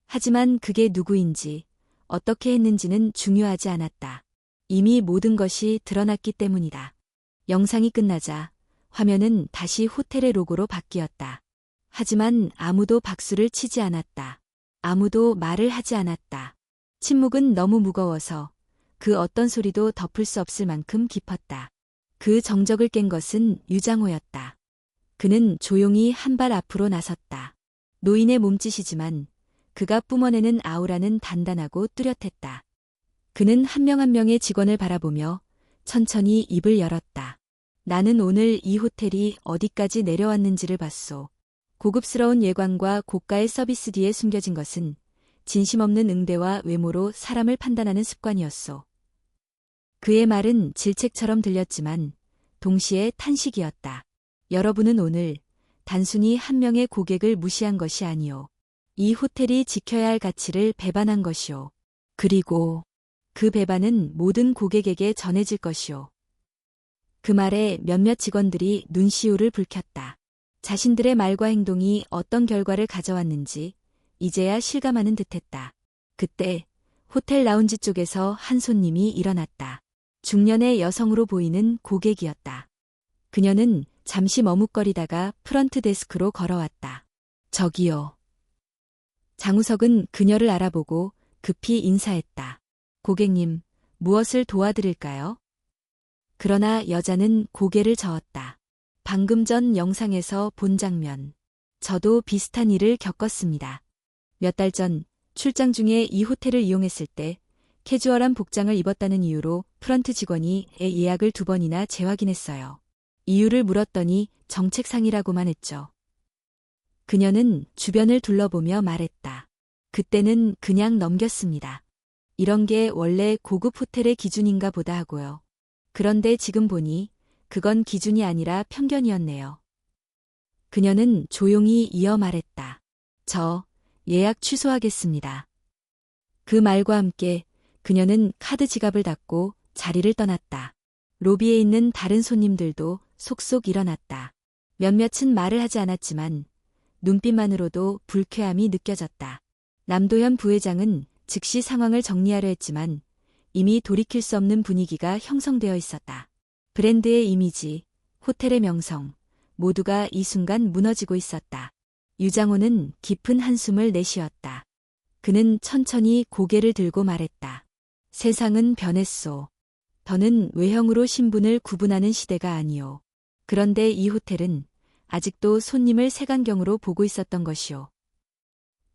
하지만 그게 누구인지, 어떻게 했는지는 중요하지 않았다. 이미 모든 것이 드러났기 때문이다. 영상이 끝나자 화면은 다시 호텔의 로고로 바뀌었다. 하지만 아무도 박수를 치지 않았다. 아무도 말을 하지 않았다. 침묵은 너무 무거워서 그 어떤 소리도 덮을 수 없을 만큼 깊었다. 그 정적을 깬 것은 유장호였다. 그는 조용히 한 발 앞으로 나섰다. 노인의 몸짓이지만 그가 뿜어내는 아우라는 단단하고 뚜렷했다. 그는 한 명 한 명의 직원을 바라보며 천천히 입을 열었다. 나는 오늘 이 호텔이 어디까지 내려왔는지를 봤소. 고급스러운 예관과 고가의 서비스 뒤에 숨겨진 것은 진심 없는 응대와 외모로 사람을 판단하는 습관이었소. 그의 말은 질책처럼 들렸지만 동시에 탄식이었다. 여러분은 오늘 단순히 한 명의 고객을 무시한 것이 아니오. 이 호텔이 지켜야 할 가치를 배반한 것이오. 그리고 그 배반은 모든 고객에게 전해질 것이오. 그 말에 몇몇 직원들이 눈시울을 붉혔다. 자신들의 말과 행동이 어떤 결과를 가져왔는지 이제야 실감하는 듯했다. 그때 호텔 라운지 쪽에서 한 손님이 일어났다. 중년의 여성으로 보이는 고객이었다. 그녀는 잠시 머뭇거리다가 프런트 데스크로 걸어왔다. 저기요. 장우석은 그녀를 알아보고 급히 인사했다. 고객님, 무엇을 도와드릴까요? 그러나 여자는 고개를 저었다. 방금 전 영상에서 본 장면. 저도 비슷한 일을 겪었습니다. 몇 달 전 출장 중에 이 호텔을 이용했을 때 캐주얼한 복장을 입었다는 이유로 프런트 직원이 예약을 2번이나 재확인했어요. 이유를 물었더니 정책상이라고만 했죠. 그녀는 주변을 둘러보며 말했다. 그때는 그냥 넘겼습니다. 이런 게 원래 고급 호텔의 기준인가 보다 하고요. 그런데 지금 보니 그건 기준이 아니라 편견이었네요. 그녀는 조용히 이어 말했다. 저 예약 취소하겠습니다. 그 말과 함께 그녀는 카드 지갑을 닫고 자리를 떠났다. 로비에 있는 다른 손님들도 속속 일어났다. 몇몇은 말을 하지 않았지만 눈빛만으로도 불쾌함이 느껴졌다. 남도현 부회장은 즉시 상황을 정리하려 했지만 이미 돌이킬 수 없는 분위기가 형성되어 있었다. 브랜드의 이미지, 호텔의 명성, 모두가 이 순간 무너지고 있었다. 유장호는 깊은 한숨을 내쉬었다. 그는 천천히 고개를 들고 말했다. 세상은 변했소. 더는 외형으로 신분을 구분하는 시대가 아니오. 그런데 이 호텔은 아직도 손님을 색안경으로 보고 있었던 것이오.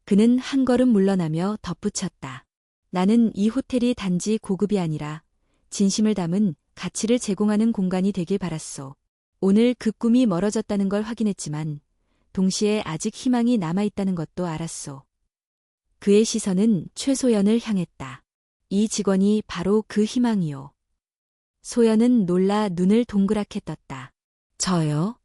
그는 한 걸음 물러나며 덧붙였다. 나는 이 호텔이 단지 고급이 아니라 진심을 담은 가치를 제공하는 공간이 되길 바랐소. 오늘 그 꿈이 멀어졌다는 걸 확인했지만 동시에 아직 희망이 남아있다는 것도 알았소. 그의 시선은 최소연을 향했다. 이 직원이 바로 그 희망이오. 소연은 놀라 눈을 동그랗게 떴다. 저요?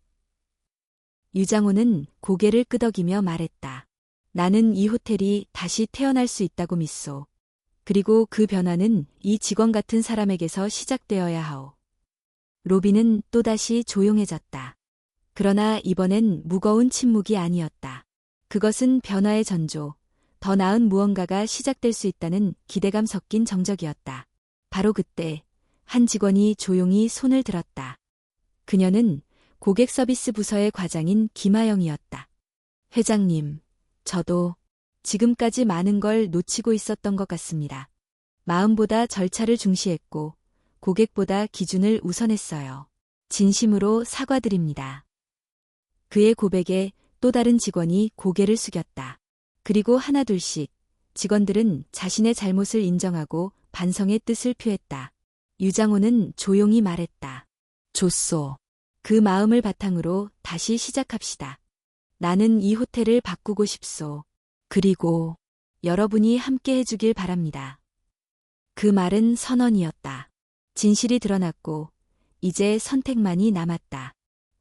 유장호는 고개를 끄덕이며 말했다. 나는 이 호텔이 다시 태어날 수 있다고 믿소. 그리고 그 변화는 이 직원 같은 사람에게서 시작되어야 하오. 로비는 또다시 조용해졌다. 그러나 이번엔 무거운 침묵이 아니었다. 그것은 변화의 전조, 더 나은 무언가가 시작될 수 있다는 기대감 섞인 정적이었다. 바로 그때 한 직원이 조용히 손을 들었다. 그녀는 고객 서비스 부서의 과장인 김하영이었다. 회장님, 저도 지금까지 많은 걸 놓치고 있었던 것 같습니다. 마음보다 절차를 중시했고 고객보다 기준을 우선했어요. 진심으로 사과드립니다. 그의 고백에 또 다른 직원이 고개를 숙였다. 그리고 하나둘씩 직원들은 자신의 잘못을 인정하고 반성의 뜻을 표했다. 유장호는 조용히 말했다. 좋소. 그 마음을 바탕으로 다시 시작합시다. 나는 이 호텔을 바꾸고 싶소. 그리고 여러분이 함께 해주길 바랍니다. 그 말은 선언이었다. 진실이 드러났고 이제 선택만이 남았다.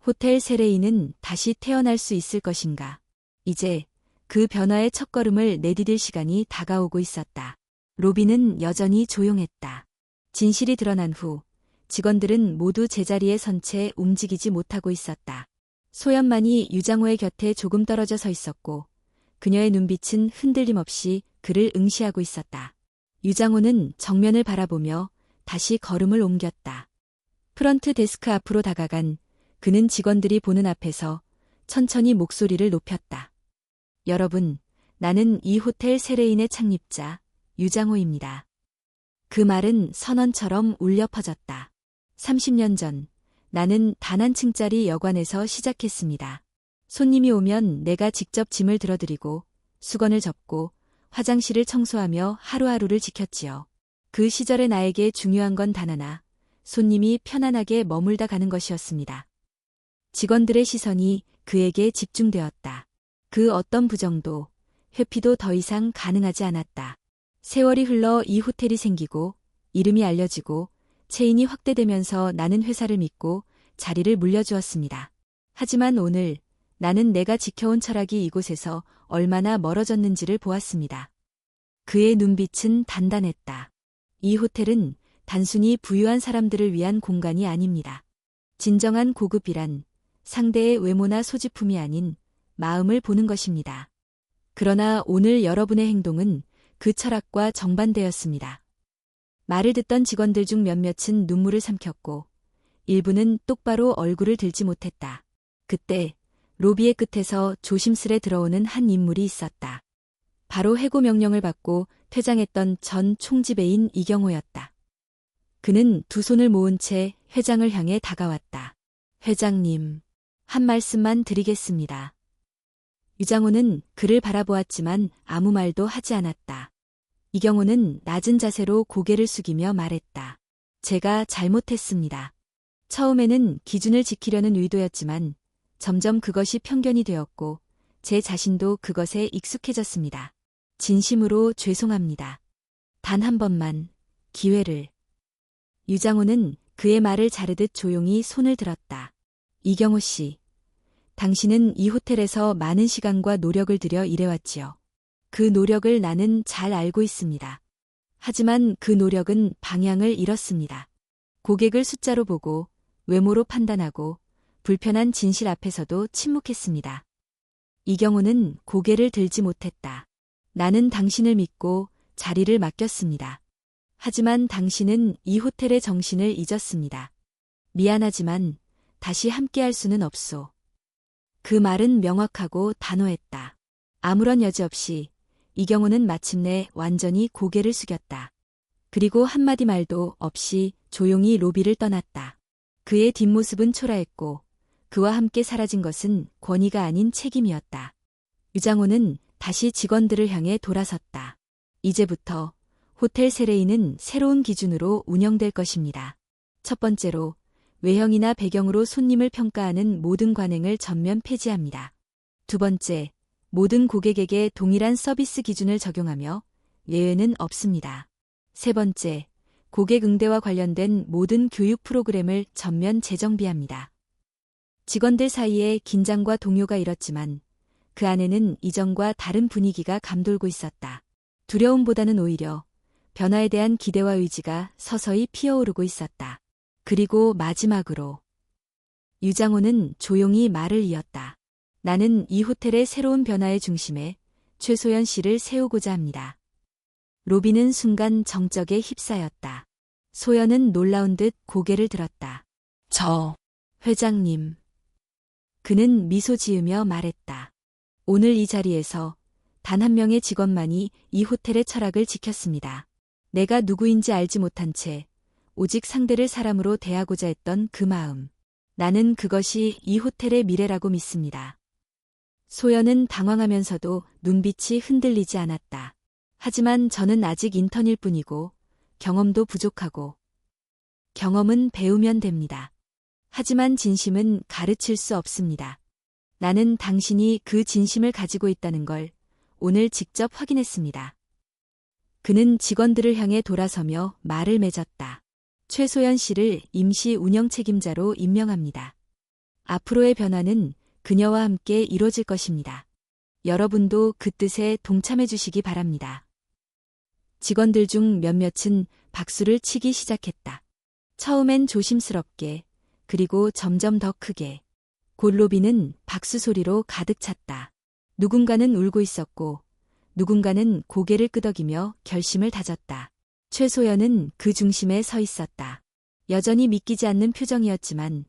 호텔 세레인은 다시 태어날 수 있을 것인가. 이제 그 변화의 첫걸음을 내디딜 시간이 다가오고 있었다. 로비는 여전히 조용했다. 진실이 드러난 후 직원들은 모두 제자리에 선 채 움직이지 못하고 있었다. 소연만이 유장호의 곁에 조금 떨어져 서 있었고 그녀의 눈빛은 흔들림 없이 그를 응시하고 있었다. 유장호는 정면을 바라보며 다시 걸음을 옮겼다. 프런트 데스크 앞으로 다가간 그는 직원들이 보는 앞에서 천천히 목소리를 높였다. 여러분, 나는 이 호텔 세레인의 창립자 유장호입니다. 그 말은 선언처럼 울려 퍼졌다. 30년 전 나는 단 한 층짜리 여관에서 시작했습니다. 손님이 오면 내가 직접 짐을 들어드리고 수건을 접고 화장실을 청소하며 하루하루를 지켰지요. 그 시절에 나에게 중요한 건 단 하나, 손님이 편안하게 머물다 가는 것이었습니다. 직원들의 시선이 그에게 집중되었다. 그 어떤 부정도, 회피도 더 이상 가능하지 않았다. 세월이 흘러 이 호텔이 생기고 이름이 알려지고 체인이 확대되면서 나는 회사를 믿고 자리를 물려주었습니다. 하지만 오늘 나는 내가 지켜온 철학이 이곳에서 얼마나 멀어졌는지를 보았습니다. 그의 눈빛은 단단했다. 이 호텔은 단순히 부유한 사람들을 위한 공간이 아닙니다. 진정한 고급이란 상대의 외모나 소지품이 아닌 마음을 보는 것입니다. 그러나 오늘 여러분의 행동은 그 철학과 정반대였습니다. 말을 듣던 직원들 중 몇몇은 눈물을 삼켰고 일부는 똑바로 얼굴을 들지 못했다. 그때 로비의 끝에서 조심스레 들어오는 한 인물이 있었다. 바로 해고 명령을 받고 퇴장했던 전 총지배인 이경호였다. 그는 두 손을 모은 채 회장을 향해 다가왔다. 회장님, 한 말씀만 드리겠습니다. 유장호는 그를 바라보았지만 아무 말도 하지 않았다. 이경호는 낮은 자세로 고개를 숙이며 말했다. 제가 잘못했습니다. 처음에는 기준을 지키려는 의도였지만 점점 그것이 편견이 되었고 제 자신도 그것에 익숙해졌습니다. 진심으로 죄송합니다. 단 한 번만 기회를. 유장호는 그의 말을 자르듯 조용히 손을 들었다. 이경호 씨, 당신은 이 호텔에서 많은 시간과 노력을 들여 일해왔지요. 그 노력을 나는 잘 알고 있습니다. 하지만 그 노력은 방향을 잃었습니다. 고객을 숫자로 보고 외모로 판단하고 불편한 진실 앞에서도 침묵했습니다. 이경호는 고개를 들지 못했다. 나는 당신을 믿고 자리를 맡겼습니다. 하지만 당신은 이 호텔의 정신을 잊었습니다. 미안하지만 다시 함께할 수는 없소. 그 말은 명확하고 단호했다. 아무런 여지 없이 이경호는 마침내 완전히 고개를 숙였다. 그리고 한마디 말도 없이 조용히 로비를 떠났다. 그의 뒷모습은 초라했고 그와 함께 사라진 것은 권위가 아닌 책임이었다. 유장호는 다시 직원들을 향해 돌아섰다. 이제부터 호텔 세레인은 새로운 기준으로 운영될 것입니다. 첫 번째로 외형이나 배경으로 손님을 평가하는 모든 관행을 전면 폐지합니다. 두 번째, 모든 고객에게 동일한 서비스 기준을 적용하며 예외는 없습니다. 세 번째, 고객 응대와 관련된 모든 교육 프로그램을 전면 재정비합니다. 직원들 사이에 긴장과 동요가 일었지만 그 안에는 이전과 다른 분위기가 감돌고 있었다. 두려움보다는 오히려 변화에 대한 기대와 의지가 서서히 피어오르고 있었다. 그리고 마지막으로 유장호는 조용히 말을 이었다. 나는 이 호텔의 새로운 변화의 중심에 최소연 씨를 세우고자 합니다. 로비는 순간 정적에 휩싸였다. 소연은 놀라운 듯 고개를 들었다. 회장님. 그는 미소 지으며 말했다. 오늘 이 자리에서 단 한 명의 직원만이 이 호텔의 철학을 지켰습니다. 내가 누구인지 알지 못한 채 오직 상대를 사람으로 대하고자 했던 그 마음. 나는 그것이 이 호텔의 미래라고 믿습니다. 소연은 당황하면서도 눈빛이 흔들리지 않았다. 하지만 저는 아직 인턴일 뿐이고 경험도 부족하고 경험은 배우면 됩니다. 하지만 진심은 가르칠 수 없습니다. 나는 당신이 그 진심을 가지고 있다는 걸 오늘 직접 확인했습니다. 그는 직원들을 향해 돌아서며 말을 맺었다. 최소연 씨를 임시 운영 책임자로 임명합니다. 앞으로의 변화는 그녀와 함께 이루어질 것입니다. 여러분도 그 뜻에 동참해 주시기 바랍니다. 직원들 중 몇몇은 박수를 치기 시작했다. 처음엔 조심스럽게, 그리고 점점 더 크게. 곧 로비는 박수 소리로 가득 찼다. 누군가는 울고 있었고, 누군가는 고개를 끄덕이며 결심을 다졌다. 최소연은 그 중심에 서 있었다. 여전히 믿기지 않는 표정이었지만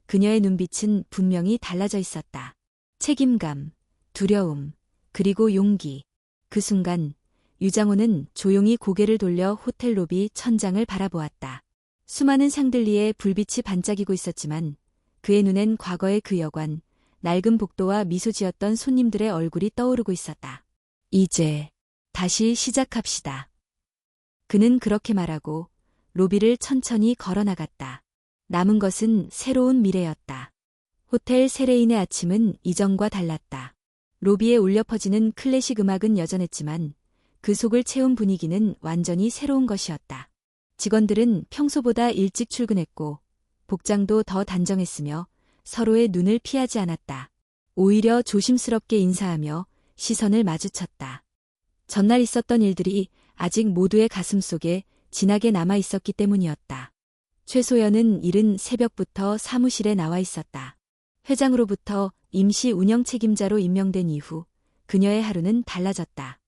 그녀의 눈빛은 분명히 달라져 있었다. 책임감, 두려움, 그리고 용기. 그 순간 유장호는 조용히 고개를 돌려 호텔 로비 천장을 바라보았다. 수많은 샹들리에 불빛이 반짝이고 있었지만 그의 눈엔 과거의 그 여관, 낡은 복도와 미소 지었던 손님들의 얼굴이 떠오르고 있었다. 이제 다시 시작합시다. 그는 그렇게 말하고 로비를 천천히 걸어나갔다. 남은 것은 새로운 미래였다. 호텔 세레인의 아침은 이전과 달랐다. 로비에 울려 퍼지는 클래식 음악은 여전했지만 그 속을 채운 분위기는 완전히 새로운 것이었다. 직원들은 평소보다 일찍 출근했고 복장도 더 단정했으며 서로의 눈을 피하지 않았다. 오히려 조심스럽게 인사하며 시선을 마주쳤다. 전날 있었던 일들이 아직 모두의 가슴속에 진하게 남아 있었기 때문이었다. 최소연은 이른 새벽부터 사무실에 나와 있었다. 회장으로부터 임시 운영 책임자로 임명된 이후 그녀의 하루는 달라졌다.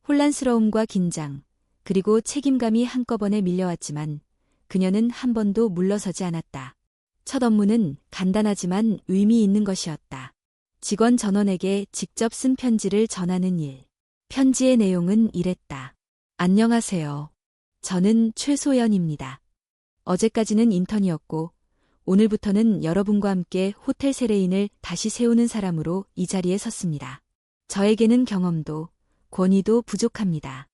혼란스러움과 긴장, 그리고 책임감이 한꺼번에 밀려왔지만 그녀는 한 번도 물러서지 않았다. 첫 업무는 간단하지만 의미 있는 것이었다. 직원 전원에게 직접 쓴 편지를 전하는 일. 편지의 내용은 이랬다. 안녕하세요. 저는 최소연입니다. 어제까지는 인턴이었고 오늘부터는 여러분과 함께 호텔 세레인을 다시 세우는 사람으로 이 자리에 섰습니다. 저에게는 경험도 권위도 부족합니다.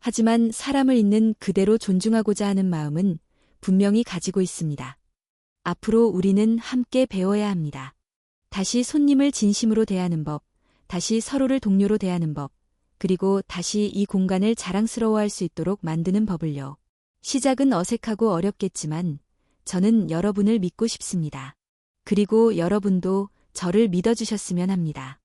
하지만 사람을 있는 그대로 존중하고자 하는 마음은 분명히 가지고 있습니다. 앞으로 우리는 함께 배워야 합니다. 다시 손님을 진심으로 대하는 법, 다시 서로를 동료로 대하는 법, 그리고 다시 이 공간을 자랑스러워할 수 있도록 만드는 법을요. 시작은 어색하고 어렵겠지만 저는 여러분을 믿고 싶습니다. 그리고 여러분도 저를 믿어주셨으면 합니다.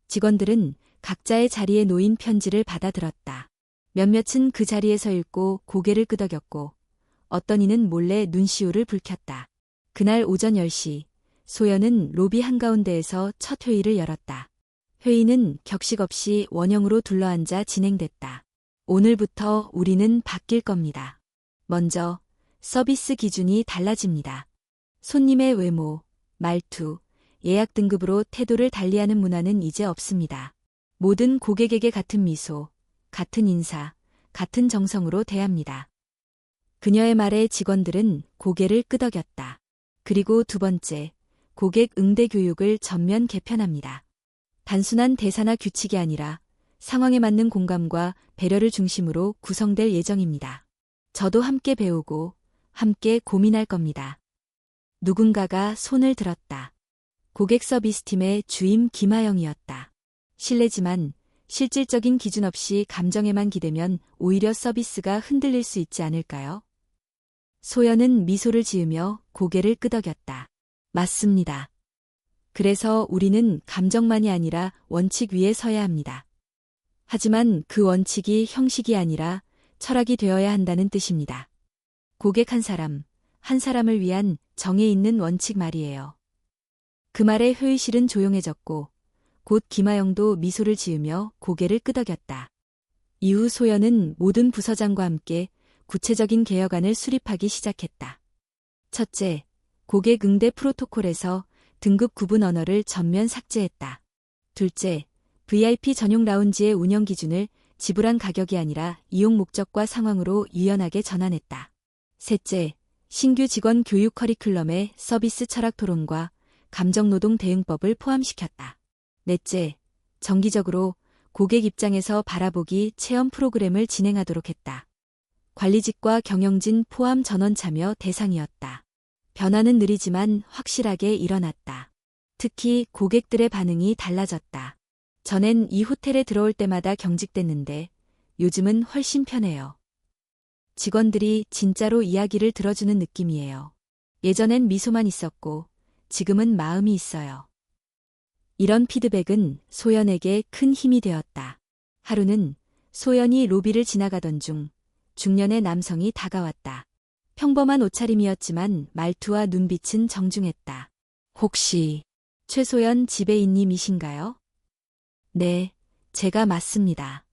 직원들은 각자의 자리에 놓인 편지를 받아들었다. 몇몇은 그 자리에서 읽고 고개를 끄덕였고 어떤 이는 몰래 눈시울을 붉혔다. 그날 오전 10시 소연은 로비 한가운데에서 첫 회의를 열었다. 회의는 격식 없이 원형으로 둘러앉아 진행됐다. 오늘부터 우리는 바뀔 겁니다. 먼저 서비스 기준이 달라집니다. 손님의 외모, 말투, 예약 등급으로 태도를 달리하는 문화는 이제 없습니다. 모든 고객에게 같은 미소, 같은 인사, 같은 정성으로 대합니다. 그녀의 말에 직원들은 고개를 끄덕였다. 그리고 두 번째, 고객 응대 교육을 전면 개편합니다. 단순한 대사나 규칙이 아니라 상황에 맞는 공감과 배려를 중심으로 구성될 예정입니다. 저도 함께 배우고 함께 고민할 겁니다. 누군가가 손을 들었다. 고객 서비스팀의 주임 김하영이었다. 실례지만 실질적인 기준 없이 감정에만 기대면 오히려 서비스가 흔들릴 수 있지 않을까요? 소연은 미소를 지으며 고개를 끄덕였다. 맞습니다. 그래서 우리는 감정만이 아니라 원칙 위에 서야 합니다. 하지만 그 원칙이 형식이 아니라 철학이 되어야 한다는 뜻입니다. 고객 한 사람을 위한 정에 있는 원칙 말이에요. 그 말에 회의실은 조용해졌고 곧 김하영도 미소를 지으며 고개를 끄덕였다. 이후 소연은 모든 부서장과 함께 구체적인 개혁안을 수립하기 시작했다. 첫째, 고객 응대 프로토콜에서 등급 구분 언어를 전면 삭제했다. 둘째, VIP 전용 라운지의 운영 기준을 지불한 가격이 아니라 이용 목적과 상황으로 유연하게 전환했다. 셋째, 신규 직원 교육 커리큘럼에 서비스 철학 토론과 감정노동 대응법을 포함시켰다. 넷째, 정기적으로 고객 입장에서 바라보기 체험 프로그램을 진행하도록 했다. 관리직과 경영진 포함 전원 참여 대상이었다. 변화는 느리지만 확실하게 일어났다. 특히 고객들의 반응이 달라졌다. 전엔 이 호텔에 들어올 때마다 경직됐는데 요즘은 훨씬 편해요. 직원들이 진짜로 이야기를 들어주는 느낌이에요. 예전엔 미소만 있었고 지금은 마음이 있어요. 이런 피드백은 소연에게 큰 힘이 되었다. 하루는 소연이 로비를 지나가던 중 중년의 남성이 다가왔다. 평범한 옷차림이었지만 말투와 눈빛은 정중했다. 혹시 최소연 지배인님이신가요? 네, 제가 맞습니다.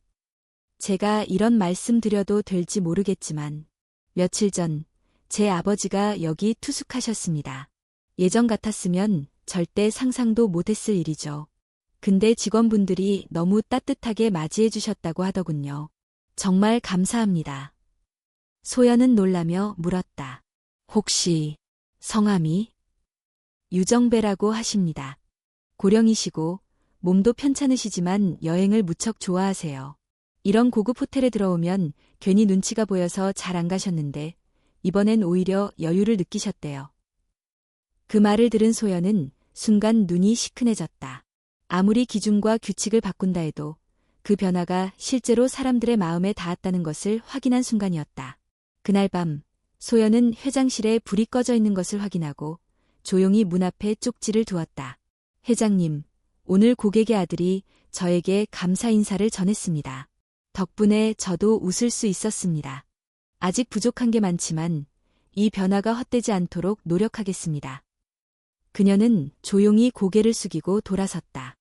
제가 이런 말씀 드려도 될지 모르겠지만 며칠 전 제 아버지가 여기 투숙하셨습니다. 예전 같았으면 절대 상상도 못했을 일이죠. 근데 직원분들이 너무 따뜻하게 맞이해 주셨다고 하더군요. 정말 감사합니다. 소연은 놀라며 물었다. 혹시 성함이 유정배라고 하십니다. 고령이시고 몸도 편찮으시지만 여행을 무척 좋아하세요. 이런 고급 호텔에 들어오면 괜히 눈치가 보여서 잘 안 가셨는데 이번엔 오히려 여유를 느끼셨대요. 그 말을 들은 소연은 순간 눈이 시큰해졌다. 아무리 기준과 규칙을 바꾼다 해도 그 변화가 실제로 사람들의 마음에 닿았다는 것을 확인한 순간이었다. 그날 밤 소연은 회장실에 불이 꺼져 있는 것을 확인하고 조용히 문 앞에 쪽지를 두었다. 회장님, 오늘 고객의 아들이 저에게 감사 인사를 전했습니다. 덕분에 저도 웃을 수 있었습니다. 아직 부족한 게 많지만 이 변화가 헛되지 않도록 노력하겠습니다. 그녀는 조용히 고개를 숙이고 돌아섰다.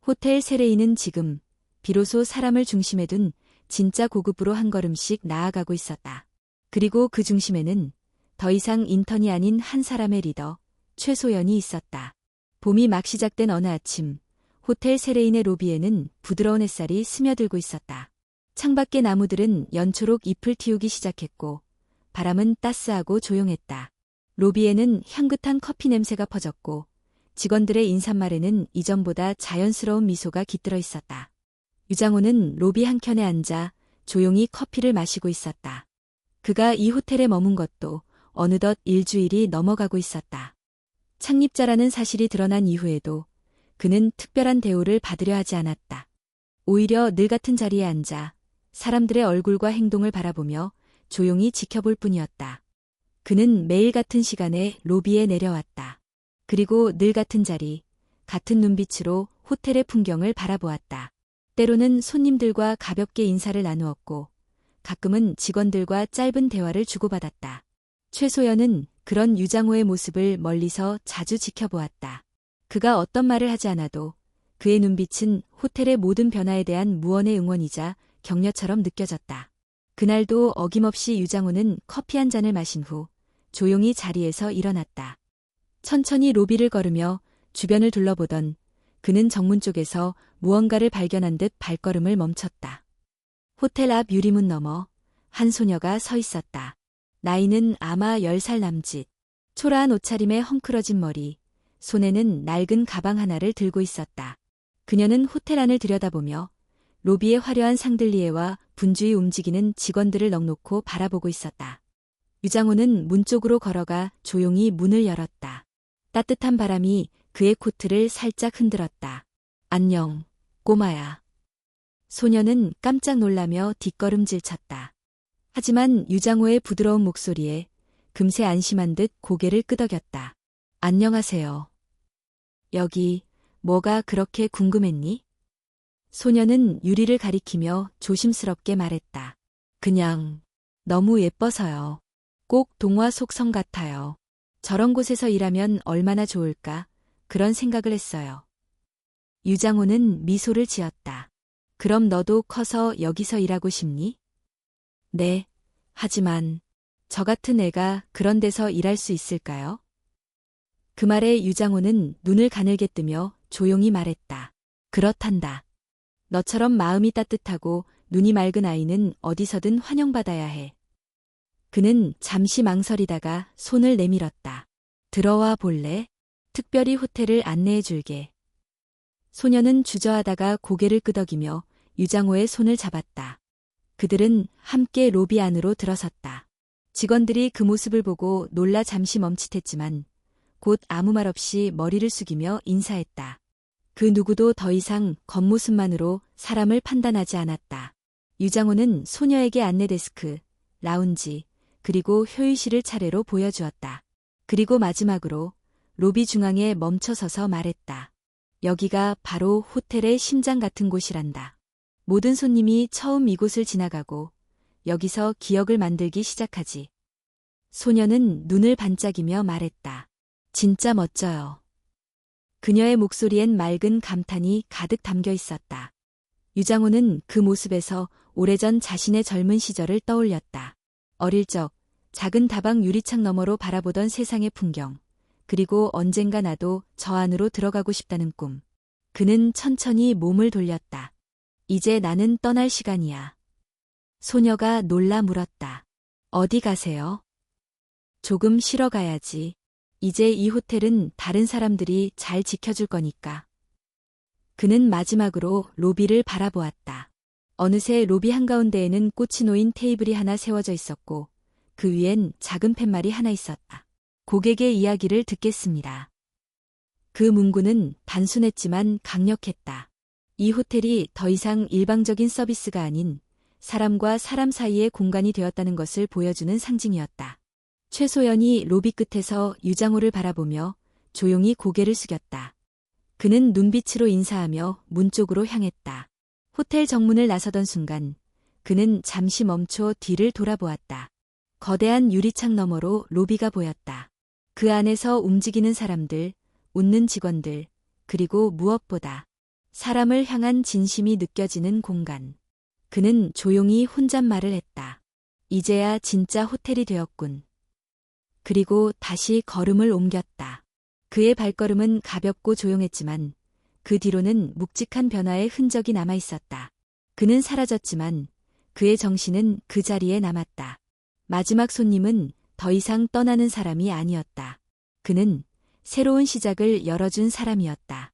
호텔 세레이는 지금 비로소 사람을 중심에 둔 진짜 고급으로 한 걸음씩 나아가고 있었다. 그리고 그 중심에는 더 이상 인턴이 아닌 한 사람의 리더, 최소연이 있었다. 봄이 막 시작된 어느 아침, 호텔 세레인의 로비에는 부드러운 햇살이 스며들고 있었다. 창밖의 나무들은 연초록 잎을 틔우기 시작했고 바람은 따스하고 조용했다. 로비에는 향긋한 커피 냄새가 퍼졌고 직원들의 인사말에는 이전보다 자연스러운 미소가 깃들어 있었다. 유장호는 로비 한켠에 앉아 조용히 커피를 마시고 있었다. 그가 이 호텔에 머문 것도 어느덧 일주일이 넘어가고 있었다. 창립자라는 사실이 드러난 이후에도 그는 특별한 대우를 받으려 하지 않았다. 오히려 늘 같은 자리에 앉아 사람들의 얼굴과 행동을 바라보며 조용히 지켜볼 뿐이었다. 그는 매일 같은 시간에 로비에 내려왔다. 그리고 늘 같은 자리, 같은 눈빛으로 호텔의 풍경을 바라보았다. 때로는 손님들과 가볍게 인사를 나누었고 가끔은 직원들과 짧은 대화를 주고받았다. 최소연은 그런 유장호의 모습을 멀리서 자주 지켜보았다. 그가 어떤 말을 하지 않아도 그의 눈빛은 호텔의 모든 변화에 대한 무언의 응원이자 격려처럼 느껴졌다. 그날도 어김없이 유장호는 커피 한 잔을 마신 후 조용히 자리에서 일어났다. 천천히 로비를 걸으며 주변을 둘러보던 그는 정문 쪽에서 무언가를 발견한 듯 발걸음을 멈췄다. 호텔 앞 유리문 너머 한 소녀가 서 있었다. 나이는 아마 10살 남짓. 초라한 옷차림에 헝클어진 머리, 손에는 낡은 가방 하나를 들고 있었다. 그녀는 호텔 안을 들여다보며 로비의 화려한 샹들리에와 분주히 움직이는 직원들을 넋놓고 바라보고 있었다. 유장호는 문 쪽으로 걸어가 조용히 문을 열었다. 따뜻한 바람이 그의 코트를 살짝 흔들었다. 안녕, 꼬마야. 소녀는 깜짝 놀라며 뒷걸음질 쳤다. 하지만 유장호의 부드러운 목소리에 금세 안심한 듯 고개를 끄덕였다. 안녕하세요. 여기 뭐가 그렇게 궁금했니? 소녀는 유리를 가리키며 조심스럽게 말했다. 그냥 너무 예뻐서요. 꼭 동화 속 성 같아요. 저런 곳에서 일하면 얼마나 좋을까 그런 생각을 했어요. 유장호는 미소를 지었다. 그럼 너도 커서 여기서 일하고 싶니? 네, 하지만 저 같은 애가 그런 데서 일할 수 있을까요? 그 말에 유장호는 눈을 가늘게 뜨며 조용히 말했다. 그렇단다. 너처럼 마음이 따뜻하고 눈이 맑은 아이는 어디서든 환영받아야 해. 그는 잠시 망설이다가 손을 내밀었다. 들어와 볼래? 특별히 호텔을 안내해 줄게. 소녀는 주저하다가 고개를 끄덕이며 유장호의 손을 잡았다. 그들은 함께 로비 안으로 들어섰다. 직원들이 그 모습을 보고 놀라 잠시 멈칫했지만 곧 아무 말 없이 머리를 숙이며 인사했다. 그 누구도 더 이상 겉모습만으로 사람을 판단하지 않았다. 유장호는 소녀에게 안내 데스크, 라운지, 그리고 휴일실을 차례로 보여주었다. 그리고 마지막으로 로비 중앙에 멈춰서서 말했다. 여기가 바로 호텔의 심장 같은 곳이란다. 모든 손님이 처음 이곳을 지나가고 여기서 기억을 만들기 시작하지. 소녀는 눈을 반짝이며 말했다. 진짜 멋져요. 그녀의 목소리엔 맑은 감탄이 가득 담겨 있었다. 유장호는 그 모습에서 오래전 자신의 젊은 시절을 떠올렸다. 어릴 적 작은 다방 유리창 너머로 바라보던 세상의 풍경, 그리고 언젠가 나도 저 안으로 들어가고 싶다는 꿈. 그는 천천히 몸을 돌렸다. 이제 나는 떠날 시간이야. 소녀가 놀라 물었다. 어디 가세요? 조금 쉬러 가야지. 이제 이 호텔은 다른 사람들이 잘 지켜줄 거니까. 그는 마지막으로 로비를 바라보았다. 어느새 로비 한가운데에는 꽃이 놓인 테이블이 하나 세워져 있었고 그 위엔 작은 팻말이 하나 있었다. 고객의 이야기를 듣겠습니다. 그 문구는 단순했지만 강력했다. 이 호텔이 더 이상 일방적인 서비스가 아닌 사람과 사람 사이의 공간이 되었다는 것을 보여주는 상징이었다. 최소연이 로비 끝에서 유장호를 바라보며 조용히 고개를 숙였다. 그는 눈빛으로 인사하며 문 쪽으로 향했다. 호텔 정문을 나서던 순간 그는 잠시 멈춰 뒤를 돌아보았다. 거대한 유리창 너머로 로비가 보였다. 그 안에서 움직이는 사람들, 웃는 직원들, 그리고 무엇보다 사람을 향한 진심이 느껴지는 공간. 그는 조용히 혼잣말을 했다. 이제야 진짜 호텔이 되었군. 그리고 다시 걸음을 옮겼다. 그의 발걸음은 가볍고 조용했지만 그 뒤로는 묵직한 변화의 흔적이 남아 있었다. 그는 사라졌지만 그의 정신은 그 자리에 남았다. 마지막 손님은 더 이상 떠나는 사람이 아니었다. 그는 새로운 시작을 열어준 사람이었다.